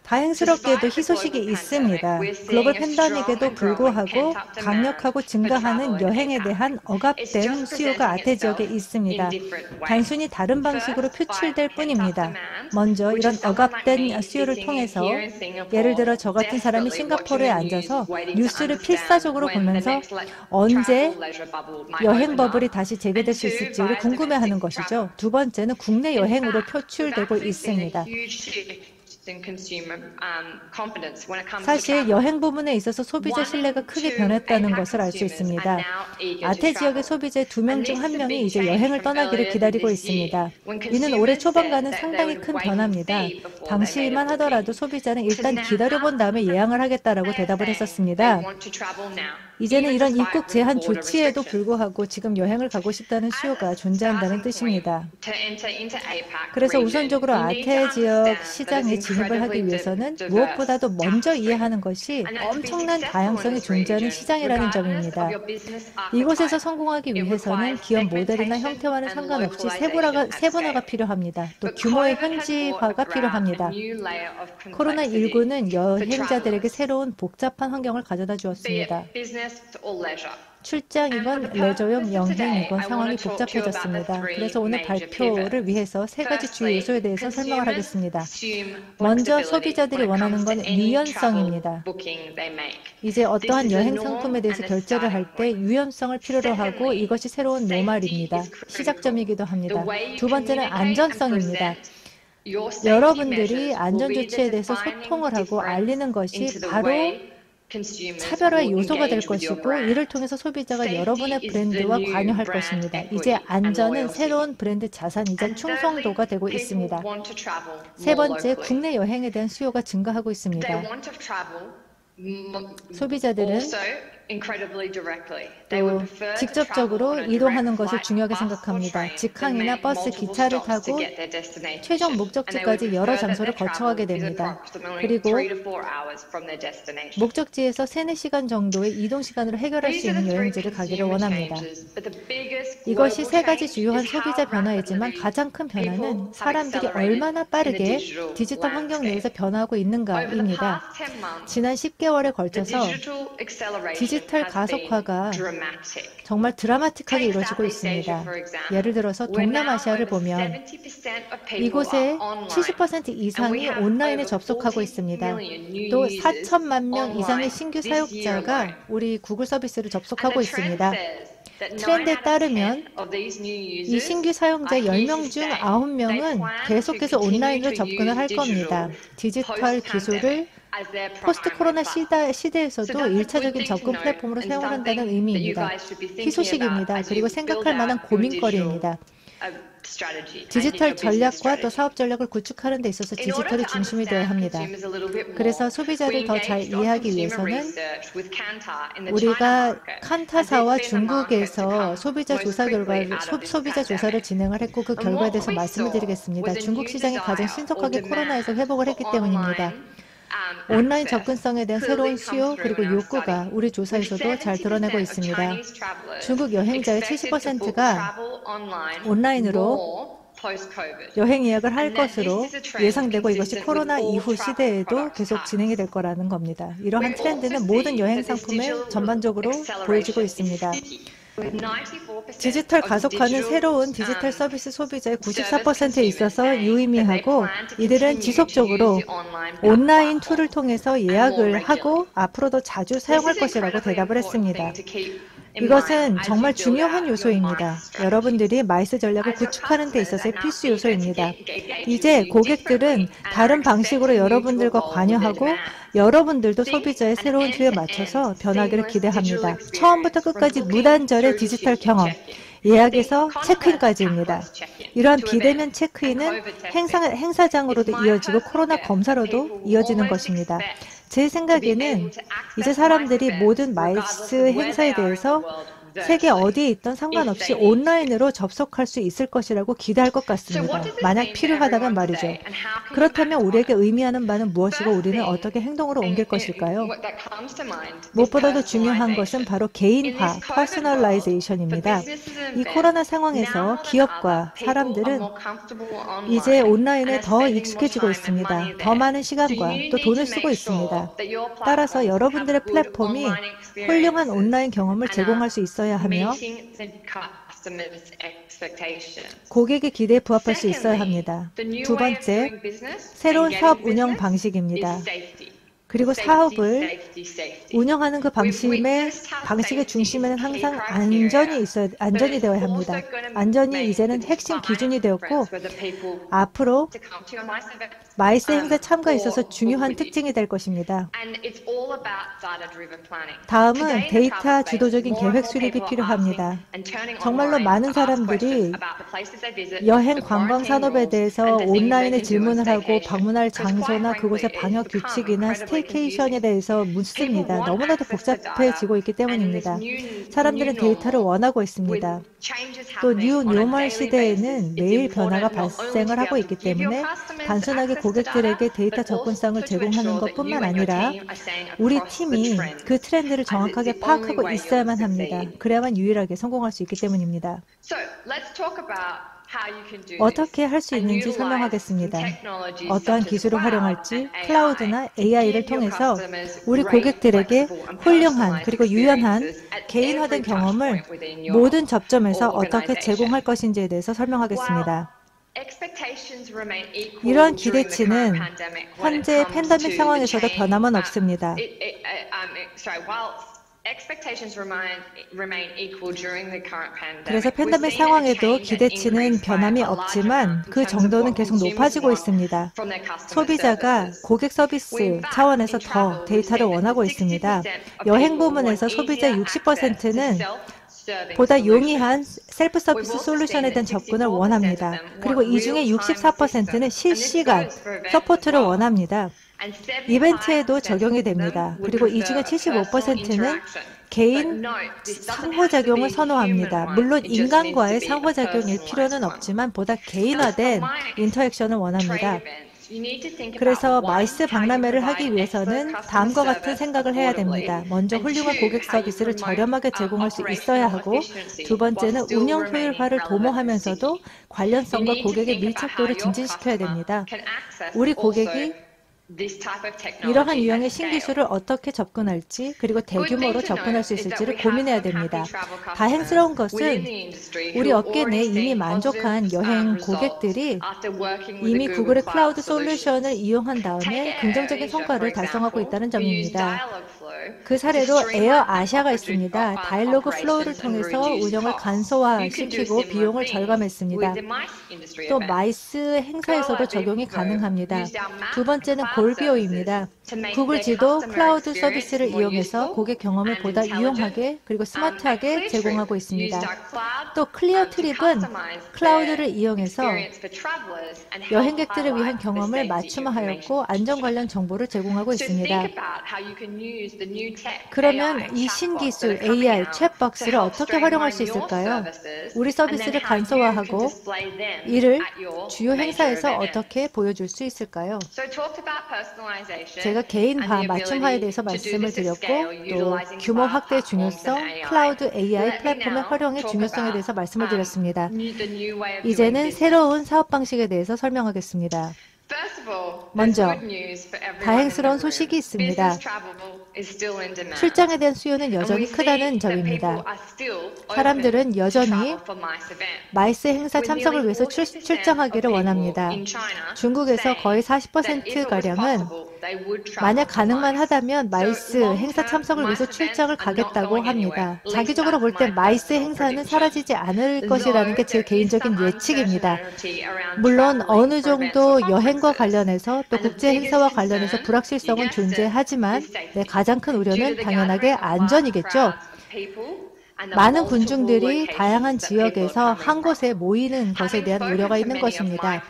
다행스럽게도 희소식이 있습니다. 글로벌 팬데믹에도 불구하고 강력하고 증가하는 여행에 대한 억압된 수요가 아태 지역에 있습니다. 단순히 다른 방식으로 표출될 뿐입니다. 먼저 이런 억압된 수요를 통해서 예를 들어 저 같은 사람이 싱가포르에 앉아서 뉴스를 필사적으로 보면서 언제 여행 버블이 다시 재개될 수 있을지를 궁금해하는 것이죠. 두 번째는 국내 여행으로 표출되고 있습니다. 사실 여행 부분에 있어서 소비자 신뢰가 크게 변했다는 것을 알 수 있습니다. 아태 지역의 소비자의 2명 중 1명이 이제 여행을 떠나기를 기다리고 있습니다. 이는 올해 초반과는 상당히 큰 변화입니다. 당시만 하더라도 소비자는 일단 기다려본 다음에 예약을 하겠다라고 대답을 했었습니다. 이제는 이런 입국 제한 조치에도 불구하고 지금 여행을 가고 싶다는 수요가 존재한다는 뜻입니다. 그래서 우선적으로 아태 지역 시장에 진입을 하기 위해서는 무엇보다도 먼저 이해하는 것이 엄청난 다양성이 존재하는 시장이라는 점입니다. 이곳에서 성공하기 위해서는 기업 모델이나 형태와는 상관없이 세분화가 필요합니다. 또 규모의 현지화가 필요합니다. 코로나19는 여행자들에게 새로운 복잡한 환경을 가져다 주었습니다. 출장이건 레저용 여행이건 상황이 복잡해졌습니다. 그래서 오늘 발표를 위해서 3가지 주요 요소에 대해서 설명을 하겠습니다. 먼저 소비자들이 원하는 건 유연성입니다. 이제 어떠한 여행 상품에 대해서 결제를 할 때 유연성을 필요로 하고 이것이 새로운 노말입니다. 시작점이기도 합니다. 두 번째는 안전성입니다. 여러분들이 안전조치에 대해서 소통을 하고 알리는 것이 바로 차별화의 요소가 될 것이고 이를 통해서 소비자가 여러분의 브랜드와 관여할 것입니다. 이제 안전은 새로운 브랜드 자산이자 충성도가 되고 있습니다. 세 번째, 국내 여행에 대한 수요가 증가하고 있습니다. 소비자들은 또 직접적으로 이동하는 것을 중요하게 생각합니다. 직항이나 버스, 기차를 타고 최종 목적지까지 여러 장소를 거쳐가게 됩니다. 그리고 목적지에서 3-4시간 정도의 이동 시간으로 해결할 수 있는 여행지를 가기를 원합니다. 이것이 3가지 주요한 소비자 변화이지만 가장 큰 변화는 사람들이 얼마나 빠르게 디지털 환경 내에서 변화하고 있는가입니다. 지난 10개월에 걸쳐서 디지털 가속화가 정말 드라마틱하게 이루어지고 있습니다. 예를 들어서 동남아시아를 보면 이곳의 70% 이상이 온라인에 접속하고 있습니다. 또 4천만 명 이상의 신규 사용자가 우리 구글 서비스를 접속하고 있습니다. 트렌드에 따르면 이 신규 사용자 10명 중 9명은 계속해서 온라인으로 접근을 할 겁니다. 디지털 기술을 포스트 코로나 시대에서도 1차적인 접근 플랫폼으로 사용을 한다는 의미입니다. 희소식입니다. 그리고 생각할 만한 고민거리입니다. 디지털 전략과 또 사업 전략을 구축하는 데 있어서 디지털이 중심이 되어야 합니다. 그래서 소비자를 더 잘 이해하기 위해서는 우리가 칸타사와 중국에서 소비자 조사를 진행을 했고 그 결과에 대해서 말씀을 드리겠습니다. 중국 시장이 가장 신속하게 코로나에서 회복을 했기 때문입니다. 온라인 접근성에 대한 새로운 수요 그리고 욕구가 우리 조사에서도 잘 드러내고 있습니다. 중국 여행자의 70%가 온라인으로 여행 예약을 할 것으로 예상되고 이것이 코로나 이후 시대에도 계속 진행이 될 거라는 겁니다. 이러한 트렌드는 모든 여행 상품에 전반적으로 보여지고 있습니다. 디지털 가속화는 새로운 디지털 서비스 소비자의 94%에 있어서 유의미하고 이들은 지속적으로 온라인 툴을 통해서 예약을 하고 앞으로도 자주 사용할 것이라고 대답을 했습니다. 이것은 정말 중요한 요소입니다. 여러분들이 마이스 전략을 구축하는 데 있어서의 필수 요소입니다. 이제 고객들은 다른 방식으로 여러분들과 관여하고 여러분들도 소비자의 새로운 수요에 맞춰서 변하기를 기대합니다. 처음부터 끝까지 무단절의 디지털 경험, 예약에서 체크인까지입니다. 이러한 비대면 체크인은 행사장으로도 이어지고 코로나 검사로도 이어지는 것입니다. 제 생각에는 이제 사람들이 모든 마이스 행사에 대해서 세계 어디에 있던 상관없이 온라인으로 접속할 수 있을 것이라고 기대할 것 같습니다. 만약 필요하다면 말이죠. 그렇다면 우리에게 의미하는 바는 무엇이고 우리는 어떻게 행동으로 옮길 것일까요? 무엇보다도 중요한 것은 바로 개인화, 퍼스널라이제이션입니다. 이 코로나 상황에서 기업과 사람들은 이제 온라인에 더 익숙해지고 있습니다. 더 많은 시간과 또 돈을 쓰고 있습니다. 따라서 여러분들의 플랫폼이 훌륭한 온라인 경험을 제공할 수 있어야 하며 고객의 기대에 부합할 수 있어야 합니다. 두 번째, 새로운 사업 운영 방식입니다. 그리고 사업을 운영하는 그 방식의 중심에는 항상 안전이 되어야 합니다. 안전이 이제는 핵심 기준이 되었고 앞으로 마이스 행사 참가에 있어서 중요한 특징이 될 것입니다. 다음은 데이터 주도적인 계획 수립이 필요합니다. 정말로 많은 사람들이 여행 관광 산업에 대해서 온라인에 질문을 하고 방문할 장소나 그곳의 방역 규칙이나 스테이케이션에 대해서 묻습니다. 너무나도 복잡해지고 있기 때문입니다. 사람들은 데이터를 원하고 있습니다. 또 뉴 노멀 시대에는 매일 변화가 발생을 하고 있기 때문에 단순하게 고객들에게 데이터 접근성을 제공하는 것뿐만 아니라 우리 팀이 그 트렌드를 정확하게 파악하고 있어야만 합니다. 그래야만 유일하게 성공할 수 있기 때문입니다. 어떻게 할 수 있는지 설명하겠습니다. 어떠한 기술을 활용할지 클라우드나 AI를 통해서 우리 고객들에게 훌륭한 그리고 유연한 개인화된 경험을 모든 접점에서 어떻게 제공할 것인지에 대해서 설명하겠습니다. 이러한 기대치는 현재 팬데믹 상황에서도 변함은 없습니다. 그래서 팬데믹 상황에도 기대치는 변함이 없지만 그 정도는 계속 높아지고 있습니다. 소비자가 고객 서비스 차원에서 더 데이터를 원하고 있습니다. 여행 부문에서 소비자 60%는 보다 용이한 셀프 서비스 솔루션에 대한 접근을 원합니다. 그리고 이 중에 64%는 실시간 서포트를 원합니다. 이벤트에도 적용이 됩니다. 그리고 이 중에 75%는 개인 상호작용을 선호합니다. 물론 인간과의 상호작용일 필요는 없지만 보다 개인화된 인터랙션을 원합니다. 그래서 마이스 박람회를 하기 위해서는 다음과 같은 생각을 해야 됩니다. 먼저 훌륭한 고객 서비스를 저렴하게 제공할 수 있어야 하고 두 번째는 운영 효율화를 도모하면서도 관련성과 고객의 밀착도를 증진시켜야 됩니다. 우리 고객이 이러한 유형의 신기술을 어떻게 접근할지 그리고 대규모로 접근할 수 있을지를 고민해야 됩니다. 다행스러운 것은 우리 업계 내 이미 만족한 여행 고객들이 이미 구글의 클라우드 솔루션을 이용한 다음에 긍정적인 성과를 달성하고 있다는 점입니다. 그 사례로 에어 아시아가 있습니다. 다이얼로그 플로우를 통해서 운영을 간소화시키고 비용을 절감했습니다. 또 마이스 행사에서도 적용이 가능합니다. 두 번째는 골비오입니다. 구글 지도 클라우드 서비스를 이용해서 고객 경험을 보다 유용하게 그리고 스마트하게 제공하고 있습니다. 또 클리어 트립은 클라우드를 이용해서 여행객들을 위한 경험을 맞춤화하였고 안전 관련 정보를 제공하고 있습니다. 그러면 이 신기술 AI 챗박스를 어떻게 활용할 수 있을까요? 우리 서비스를 간소화하고 이를 주요 행사에서 어떻게 보여줄 수 있을까요? 제가 개인화, 맞춤화에 대해서 말씀을 드렸고 또 규모 확대의 중요성, 클라우드 AI 플랫폼의 활용의 중요성에 대해서 말씀을 드렸습니다. 이제는 새로운 사업 방식에 대해서 설명하겠습니다. 먼저 다행스러운 소식이 있습니다. 출장에 대한 수요는 여전히 크다는 점입니다. 사람들은 여전히 마이스 행사 참석을 위해서 출장하기를 원합니다. 중국에서 거의 40%가량은 만약 가능만 하다면 마이스 행사 참석을 위해서 출장을 가겠다고 합니다. 장기적으로 볼 때 마이스 행사는 사라지지 않을 것이라는 게 제 개인적인 예측입니다. 물론 어느 정도 여행과 관련해서 또 국제 행사와 관련해서 불확실성은 존재하지만 가장 큰 우려는 당연하게 안전이겠죠. 많은 군중들이 다양한 지역에서 한 곳에 모이는 것에 대한 우려가 있는 것입니다.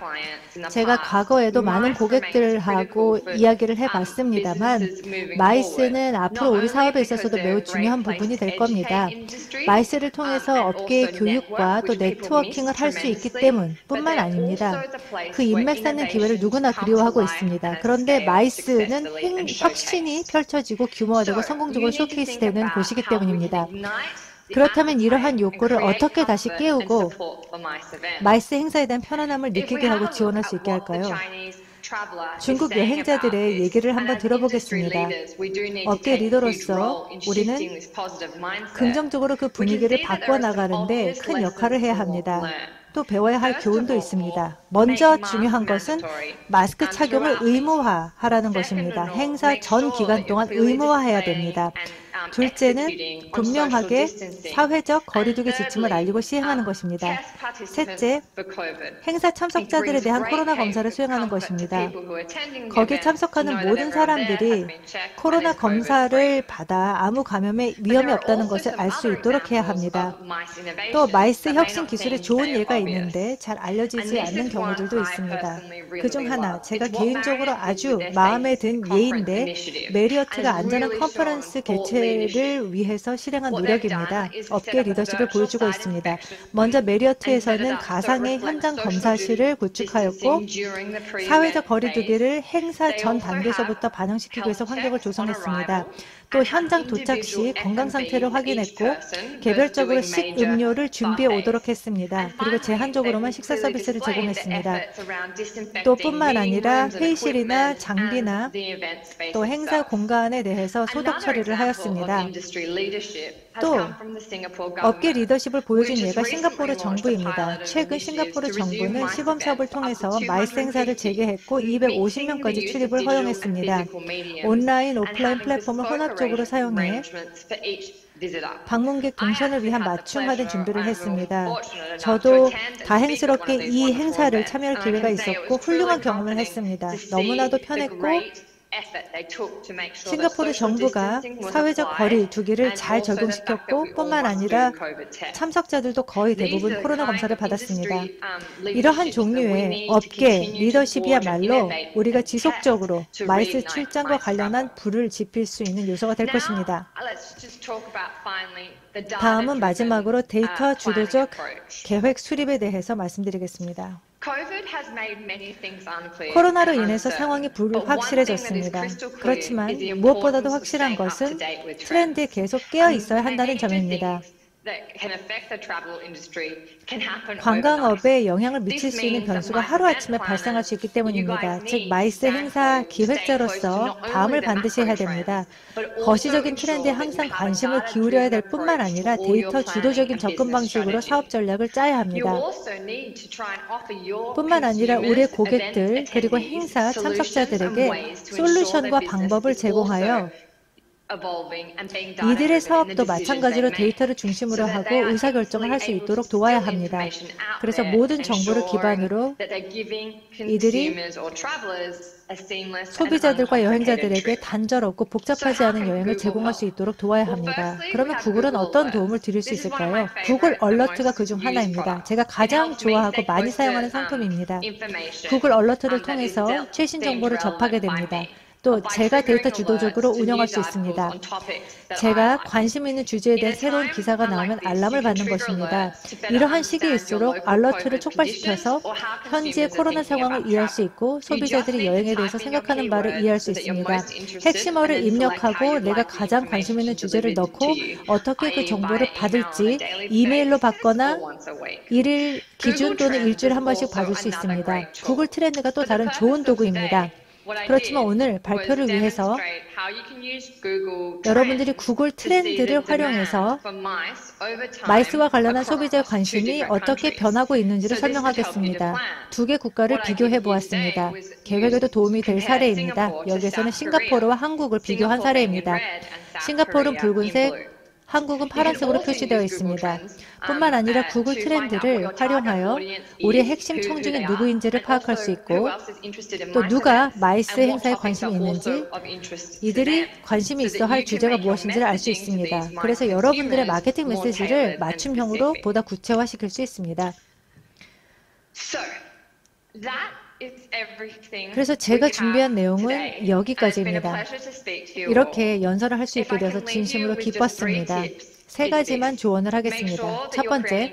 제가 과거에도 많은 고객들하고 이야기를 해봤습니다만 마이스는 앞으로 우리 사업에 있어서도 매우 중요한 부분이 될 겁니다. 마이스를 통해서 업계의 교육과 또 네트워킹을 할 수 있기 때문뿐만 아닙니다. 그 인맥 쌓는 기회를 누구나 그리워하고 있습니다. 그런데 마이스는 혁신이 펼쳐지고 규모화 되고 성공적으로 쇼케이스되는 곳이기 때문입니다. 그렇다면 이러한 욕구를 어떻게 다시 깨우고 마이스 행사에 대한 편안함을 느끼게 하고 지원할 수 있게 할까요? 중국 여행자들의 얘기를 한번 들어보겠습니다. 업계 리더로서 우리는 긍정적으로 그 분위기를 바꿔나가는데 큰 역할을 해야 합니다. 또 배워야 할 교훈도 있습니다. 먼저 중요한 것은 마스크 착용을 의무화하라는 것입니다. 행사 전 기간 동안 의무화해야 됩니다. 둘째는 분명하게 사회적 거리두기 지침을 알리고 시행하는 것입니다. 셋째, 행사 참석자들에 대한 코로나 검사를 수행하는 것입니다. 거기에 참석하는 모든 사람들이 코로나 검사를 받아 아무 감염의 위험이 없다는 것을 알 수 있도록 해야 합니다. 또 마이스 혁신 기술의 좋은 예가 있는데 잘 알려지지 않는 경우들도 있습니다. 그중 하나, 제가 개인적으로 아주 마음에 든 예인데 메리어트가 안전한 컨퍼런스 개최를 위해서 실행한 노력입니다. 업계 리더십을 보여주고 있습니다. 먼저 메리어트에서는 가상의 현장 검사실을 구축하였고 사회적 거리두기를 행사 전 단계에서부터 반영시키기 위해서 환경을 조성했습니다. 또 현장 도착 시 건강 상태를 확인했고 개별적으로 식음료를 준비해 오도록 했습니다. 그리고 제한적으로만 식사 서비스를 제공했습니다. 또 뿐만 아니라 회의실이나 장비나 또 행사 공간에 대해서 소독 처리를 하였습니다. 또 업계 리더십을 보여준 예가 싱가포르 정부입니다. 최근 싱가포르 정부는 시범 사업을 통해서 마이스 행사를 재개했고 250명까지 출입을 허용했습니다. 온라인, 오프라인 플랫폼을 혼합적으로 사용해 방문객 동선을 위한 맞춤화된 준비를 했습니다. 저도 다행스럽게 이 행사를 참여할 기회가 있었고 훌륭한 경험을 했습니다. 너무나도 편했고 싱가포르 정부가 사회적 거리두기를 잘 적용시켰고 뿐만 아니라 참석자들도 거의 대부분 코로나 검사를 받았습니다. 이러한 종류의 업계 리더십이야말로 우리가 지속적으로 마이스 출장과 관련한 불을 지필 수 있는 요소가 될 것입니다. 다음은 마지막으로 데이터 주도적 계획 수립에 대해서 말씀드리겠습니다. 코로나로 인해서 상황이 불확실해졌습니다. 그렇지만 무엇보다도 확실한 것은 트렌드에 계속 깨어 있어야 한다는 점입니다. 관광업에 영향을 미칠 수 있는 변수가 하루아침에 발생할 수 있기 때문입니다. 즉 마이스 행사 기획자로서 다음을 반드시 해야 됩니다. 거시적인 트렌드에 항상 관심을 기울여야 될 뿐만 아니라 데이터 주도적인 접근 방식으로 사업 전략을 짜야 합니다. 뿐만 아니라 우리의 고객들 그리고 행사 참석자들에게 솔루션과 방법을 제공하여 이들의 사업도 마찬가지로 데이터를 중심으로 하고 의사결정을 할 수 있도록 도와야 합니다. 그래서 모든 정보를 기반으로 이들이 소비자들과 여행자들에게 단절없고 복잡하지 않은 여행을 제공할 수 있도록 도와야 합니다. 그러면 구글은 어떤 도움을 드릴 수 있을까요? 구글 얼러트가 그중 하나입니다. 제가 가장 좋아하고 많이 사용하는 상품입니다. 구글 얼러트를 통해서 최신 정보를 접하게 됩니다. 또 제가 데이터 주도적으로 운영할 수 있습니다. 제가 관심 있는 주제에 대한 새로운 기사가 나오면 알람을 받는 것입니다. 이러한 시기일수록 알러트를 촉발시켜서 현지의 코로나 상황을 이해할 수 있고 소비자들이 여행에 대해서 생각하는 바를 이해할 수 있습니다. 핵심어를 입력하고 내가 가장 관심 있는 주제를 넣고 어떻게 그 정보를 받을지 이메일로 받거나 1일 기준 또는 일주일에 한 번씩 받을 수 있습니다. 구글 트렌드가 또 다른 좋은 도구입니다. 그렇지만 오늘 발표를 위해서 여러분들이 구글 트렌드를 활용해서 마이스와 관련한 소비자의 관심이 어떻게 변하고 있는지를 설명하겠습니다. 두 개 국가를 비교해 보았습니다. 계획에도 도움이 될 사례입니다. 여기에서는 싱가포르와 한국을 비교한 사례입니다. 싱가포르는 붉은색, 한국은 파란색으로 표시되어 있습니다. 뿐만 아니라 구글 트렌드를 활용하여 우리의 핵심 청중이 누구인지를 파악할 수 있고 또 누가 마이스 행사에 관심이 있는지 이들이 관심이 있어 할 주제가 무엇인지를 알 수 있습니다. 그래서 여러분들의 마케팅 메시지를 맞춤형으로 보다 구체화시킬 수 있습니다. 그래서 제가 준비한 내용은 여기까지입니다. 이렇게 연설을 할 수 있게 되어서 진심으로 기뻤습니다. 세 가지만 조언을 하겠습니다. 첫 번째,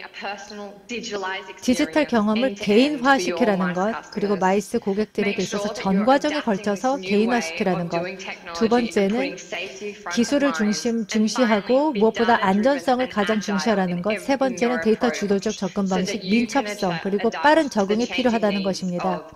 디지털 경험을 개인화시키라는 것, 그리고 마이스 고객들에게 있어서 전 과정에 걸쳐서 개인화시키라는 것. 두 번째는 기술을 중시하고 무엇보다 안전성을 가장 중시하라는 것. 세 번째는 데이터 주도적 접근 방식, 민첩성, 그리고 빠른 적응이 필요하다는 것입니다.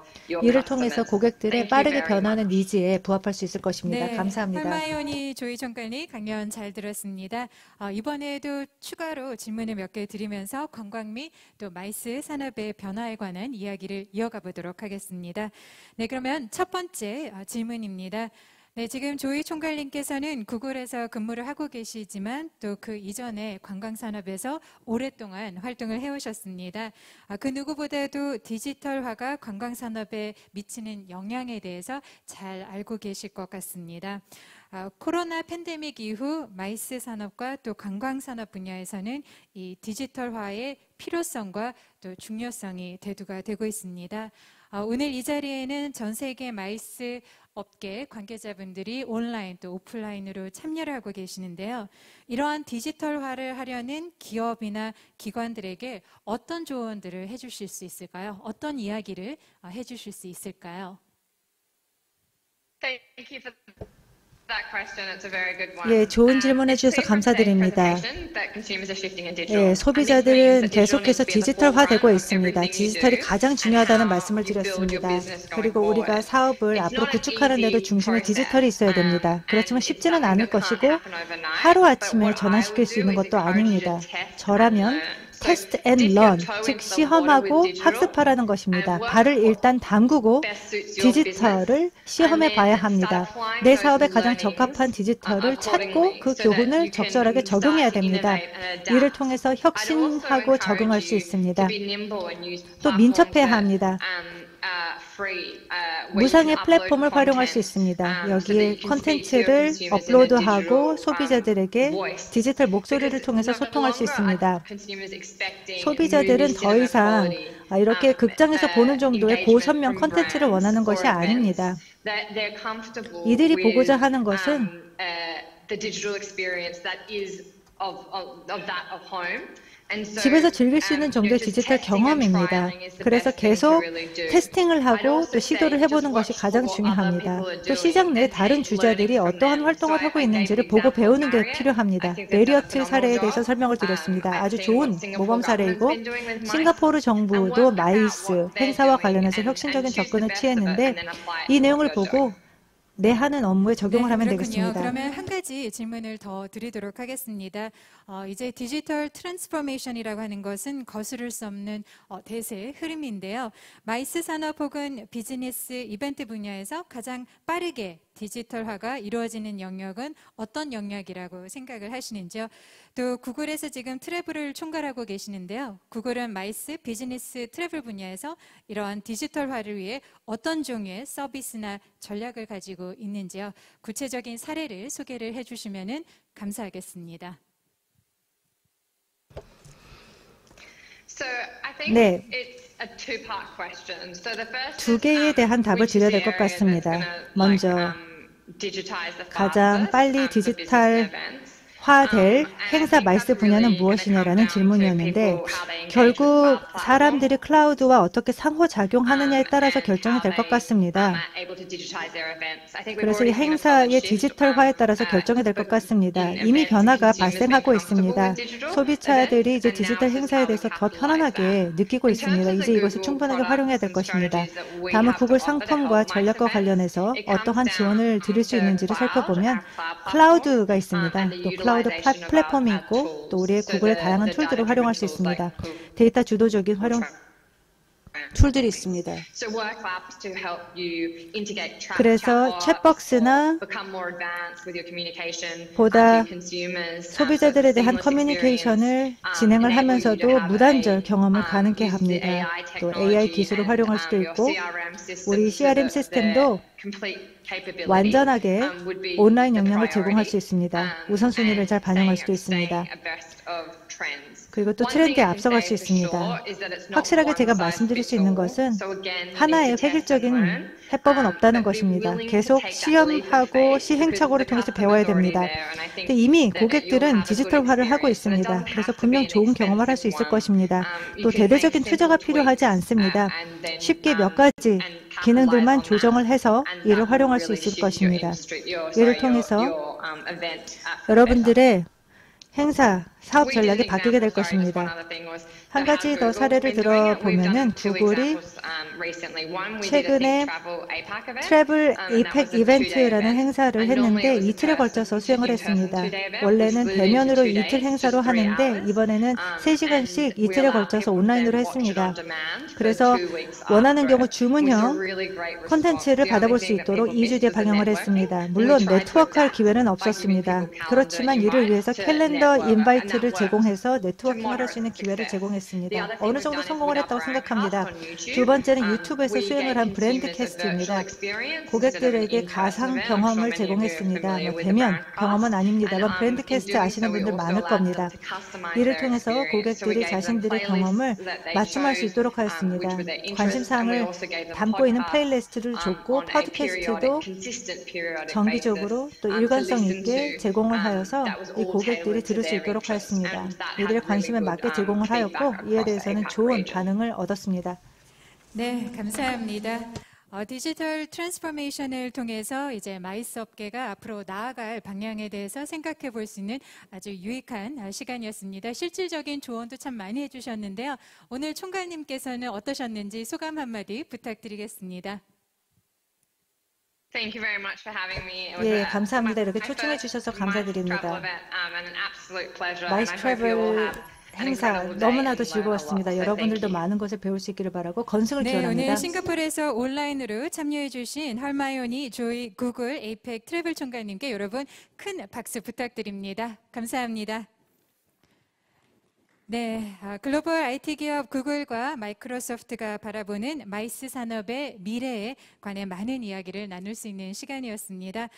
이를 통해서 고객들의 빠르게 변하는 니즈에 부합할 수 있을 것입니다. 네, 감사합니다. 할마이오니 조이 총괄님 강연 잘 들었습니다. 이번에도 추가로 질문을 몇 개 드리면서 관광 및 또 마이스 산업의 변화에 관한 이야기를 이어가 보도록 하겠습니다. 네, 그러면 첫 번째 질문입니다. 네, 지금 조이 총괄님께서는 구글에서 근무를 하고 계시지만 또 그 이전에 관광산업에서 오랫동안 활동을 해오셨습니다. 그 누구보다도 디지털화가 관광산업에 미치는 영향에 대해서 잘 알고 계실 것 같습니다. 코로나 팬데믹 이후 마이스 산업과 또 관광산업 분야에서는 이 디지털화의 필요성과 또 중요성이 대두가 되고 있습니다. 오늘 이 자리에는 전 세계 마이스 업계 관계자분들이 온라인 또 오프라인으로 참여를 하고 계시는데요. 이러한 디지털화를 하려는 기업이나 기관들에게 어떤 조언들을 해주실 수 있을까요? 어떤 이야기를 해주실 수 있을까요? 예, 좋은 질문해 주셔서 감사드립니다. 예, 소비자들은 계속해서 디지털화되고 있습니다. 디지털이 가장 중요하다는 말씀을 드렸습니다. 그리고 우리가 사업을 앞으로 구축하는 데도 중심에 디지털이 있어야 됩니다. 그렇지만 쉽지는 않을 것이고 하루아침에 전환시킬 수 있는 것도 아닙니다. 저라면 테스트 앤 런, 즉 시험하고 학습하라는 것입니다. 발을 일단 담그고 디지털을 시험해 봐야 합니다. 내 사업에 가장 적합한 디지털을 찾고 그 교훈을 적절하게 적용해야 됩니다. 이를 통해서 혁신하고 적응할 수 있습니다. 또 민첩해야 합니다. 무상의 플랫폼을 활용할 수 있습니다. 여기에 콘텐츠를 업로드하고 소비자들에게 디지털 목소리를 통해서 소통할 수 있습니다. 소비자들은 더 이상 이렇게 극장에서 보는 정도의 고선명 콘텐츠를 원하는 것이 아닙니다. 이들이 보고자 하는 것은 집에서 즐길 수 있는 정도의 디지털 경험입니다. 그래서 계속 테스팅을 하고 또 시도를 해보는 것이 가장 중요합니다. 또 시장 내 다른 주자들이 어떠한 활동을 하고 있는지를 보고 배우는 게 필요합니다. 메리어트 사례에 대해서 설명을 드렸습니다. 아주 좋은 모범 사례이고 싱가포르 정부도 마이스 행사와 관련해서 혁신적인 접근을 취했는데 이 내용을 보고 내 하는 업무에 적용을 하면 되겠습니다. 그러면 한 가지 질문을 더 드리도록 하겠습니다. 이제 디지털 트랜스포메이션이라고 하는 것은 거스를 수 없는 대세 흐름인데요. 마이스 산업 혹은 비즈니스 이벤트 분야에서 가장 빠르게 디지털화가 이루어지는 영역은 어떤 영역이라고 생각을 하시는지요? 또 구글에서 지금 트래블을 총괄하고 계시는데요. 구글은 마이스 비즈니스 트래블 분야에서 이러한 디지털화를 위해 어떤 종류의 서비스나 전략을 가지고 있는지요? 구체적인 사례를 소개를 해주시면 감사하겠습니다. 네, 두 개에 대한 답을 드려야 될 것 같습니다. 먼저 가장 빨리 디지털화될 행사 마이스 분야는 무엇이냐라는 질문이었는데 결국 사람들이 클라우드와 어떻게 상호작용하느냐에 따라서 결정이 될 것 같습니다. 그래서 이 행사의 디지털화에 따라서 결정이 될 것 같습니다. 이미 변화가 발생하고 있습니다. 소비자들이 이제 디지털 행사에 대해서 더 편안하게 느끼고 있습니다. 이제 이것을 충분하게 활용해야 될 것입니다. 다만 구글 상품과 전략과 관련해서 어떠한 지원을 드릴 수 있는지를 살펴보면 클라우드가 있습니다. 또 클라우드 플랫폼이 있고 또 우리의 구글의 다양한 툴들을 활용할 수 있습니다. 데이터 주도적인 활용 툴들이 있습니다. 그래서 챗박스나 보다 소비자들에 대한 커뮤니케이션을 진행을 하면서도 무단절 경험을 가능케 합니다. 또 AI 기술을 활용할 수도 있고 우리 CRM 시스템도 완전하게 온라인 역량을 제공할 수 있습니다. 우선순위를 잘 반영할 수도 있습니다. 그리고 또 트렌드에 앞서갈 수 있습니다. 확실하게 제가 말씀드릴 수 있는 것은 하나의 획일적인 해법은 없다는 것입니다. 계속 시험하고 시행착오를 통해서 배워야 됩니다. 근데 이미 고객들은 디지털화를 하고 있습니다. 그래서 분명 좋은 경험을 할 수 있을 것입니다. 또 대대적인 투자가 필요하지 않습니다. 쉽게 몇 가지 기능들만 조정을 해서 이를 활용할 수 있을 것입니다. 이를 통해서 여러분들의 행사, 사업 전략이 바뀌게 될 것입니다. 한 가지 더 사례를 들어보면은 구글이 최근에 트래블 에이펙 이벤트라는 행사를 했는데 이틀에 걸쳐서 수행을 했습니다. 원래는 대면으로 이틀 행사로 하는데 이번에는 3시간씩 이틀에 걸쳐서 온라인으로 했습니다. 그래서 원하는 경우 주문형 콘텐츠를 받아볼 수 있도록 2주 뒤에 방영을 했습니다. 물론 네트워크할 기회는 없었습니다. 그렇지만 이를 위해서 캘린더 인바이트를 제공해서 네트워킹을 할 수 있는 기회를 제공했습니다. 어느 정도 성공을 했다고 생각합니다. 두 번째는 유튜브에서 수행을 한 브랜드 캐스트입니다. 고객들에게 가상 경험을 제공했습니다. 대면 경험은 아닙니다만 브랜드 캐스트 아시는 분들 많을 겁니다. 이를 통해서 고객들이 자신들의 경험을 맞춤할 수 있도록 하였습니다. 관심사항을 담고 있는 플레이리스트를 줬고 팟캐스트도 정기적으로 또 일관성 있게 제공을 하여서 이 고객들이 들을 수 있도록 하였습니다. 이들의 관심에 맞게 제공을 하였고 이에 대해서는 좋은 반응을 얻었습니다. 네, 감사합니다. 디지털 트랜스포메이션을 통해서 이제 마이스 업계가 앞으로 나아갈 방향에 대해서 생각해 볼 수 있는 아주 유익한 시간이었습니다. 실질적인 조언도 참 많이 해주셨는데요. 오늘 총괄님께서는 어떠셨는지 소감 한마디 부탁드리겠습니다. 예, 감사합니다. 이렇게 초청해 주셔서 감사드립니다. 마이스 트래블 행사 너무나도 즐거웠습니다. 여러분들도 많은 것을 배울 수 있기를 바라고 건승을 기원합니다. 오늘 싱가포르에서 온라인으로 참여해 주신 헐마이오니 조이 구글 에이펙 트래블 총괄님께 여러분 큰 박수 부탁드립니다. 감사합니다. 네, 글로벌 IT 기업 구글과 마이크로소프트가 바라보는 마이스 산업의 미래에 관해 많은 이야기를 나눌 수 있는 시간이었습니다.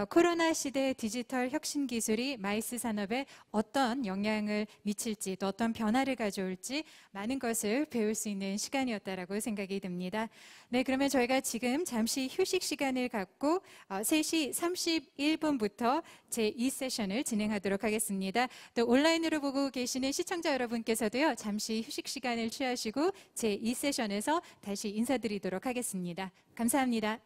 코로나 시대 디지털 혁신 기술이 마이스 산업에 어떤 영향을 미칠지 또 어떤 변화를 가져올지 많은 것을 배울 수 있는 시간이었다라고 생각이 듭니다. 네, 그러면 저희가 지금 잠시 휴식 시간을 갖고 3시 31분부터 제2세션을 진행하도록 하겠습니다. 또 온라인으로 보고 계시는 시청자 여러분께서도요, 잠시 휴식 시간을 취하시고 제2세션에서 다시 인사드리도록 하겠습니다. 감사합니다.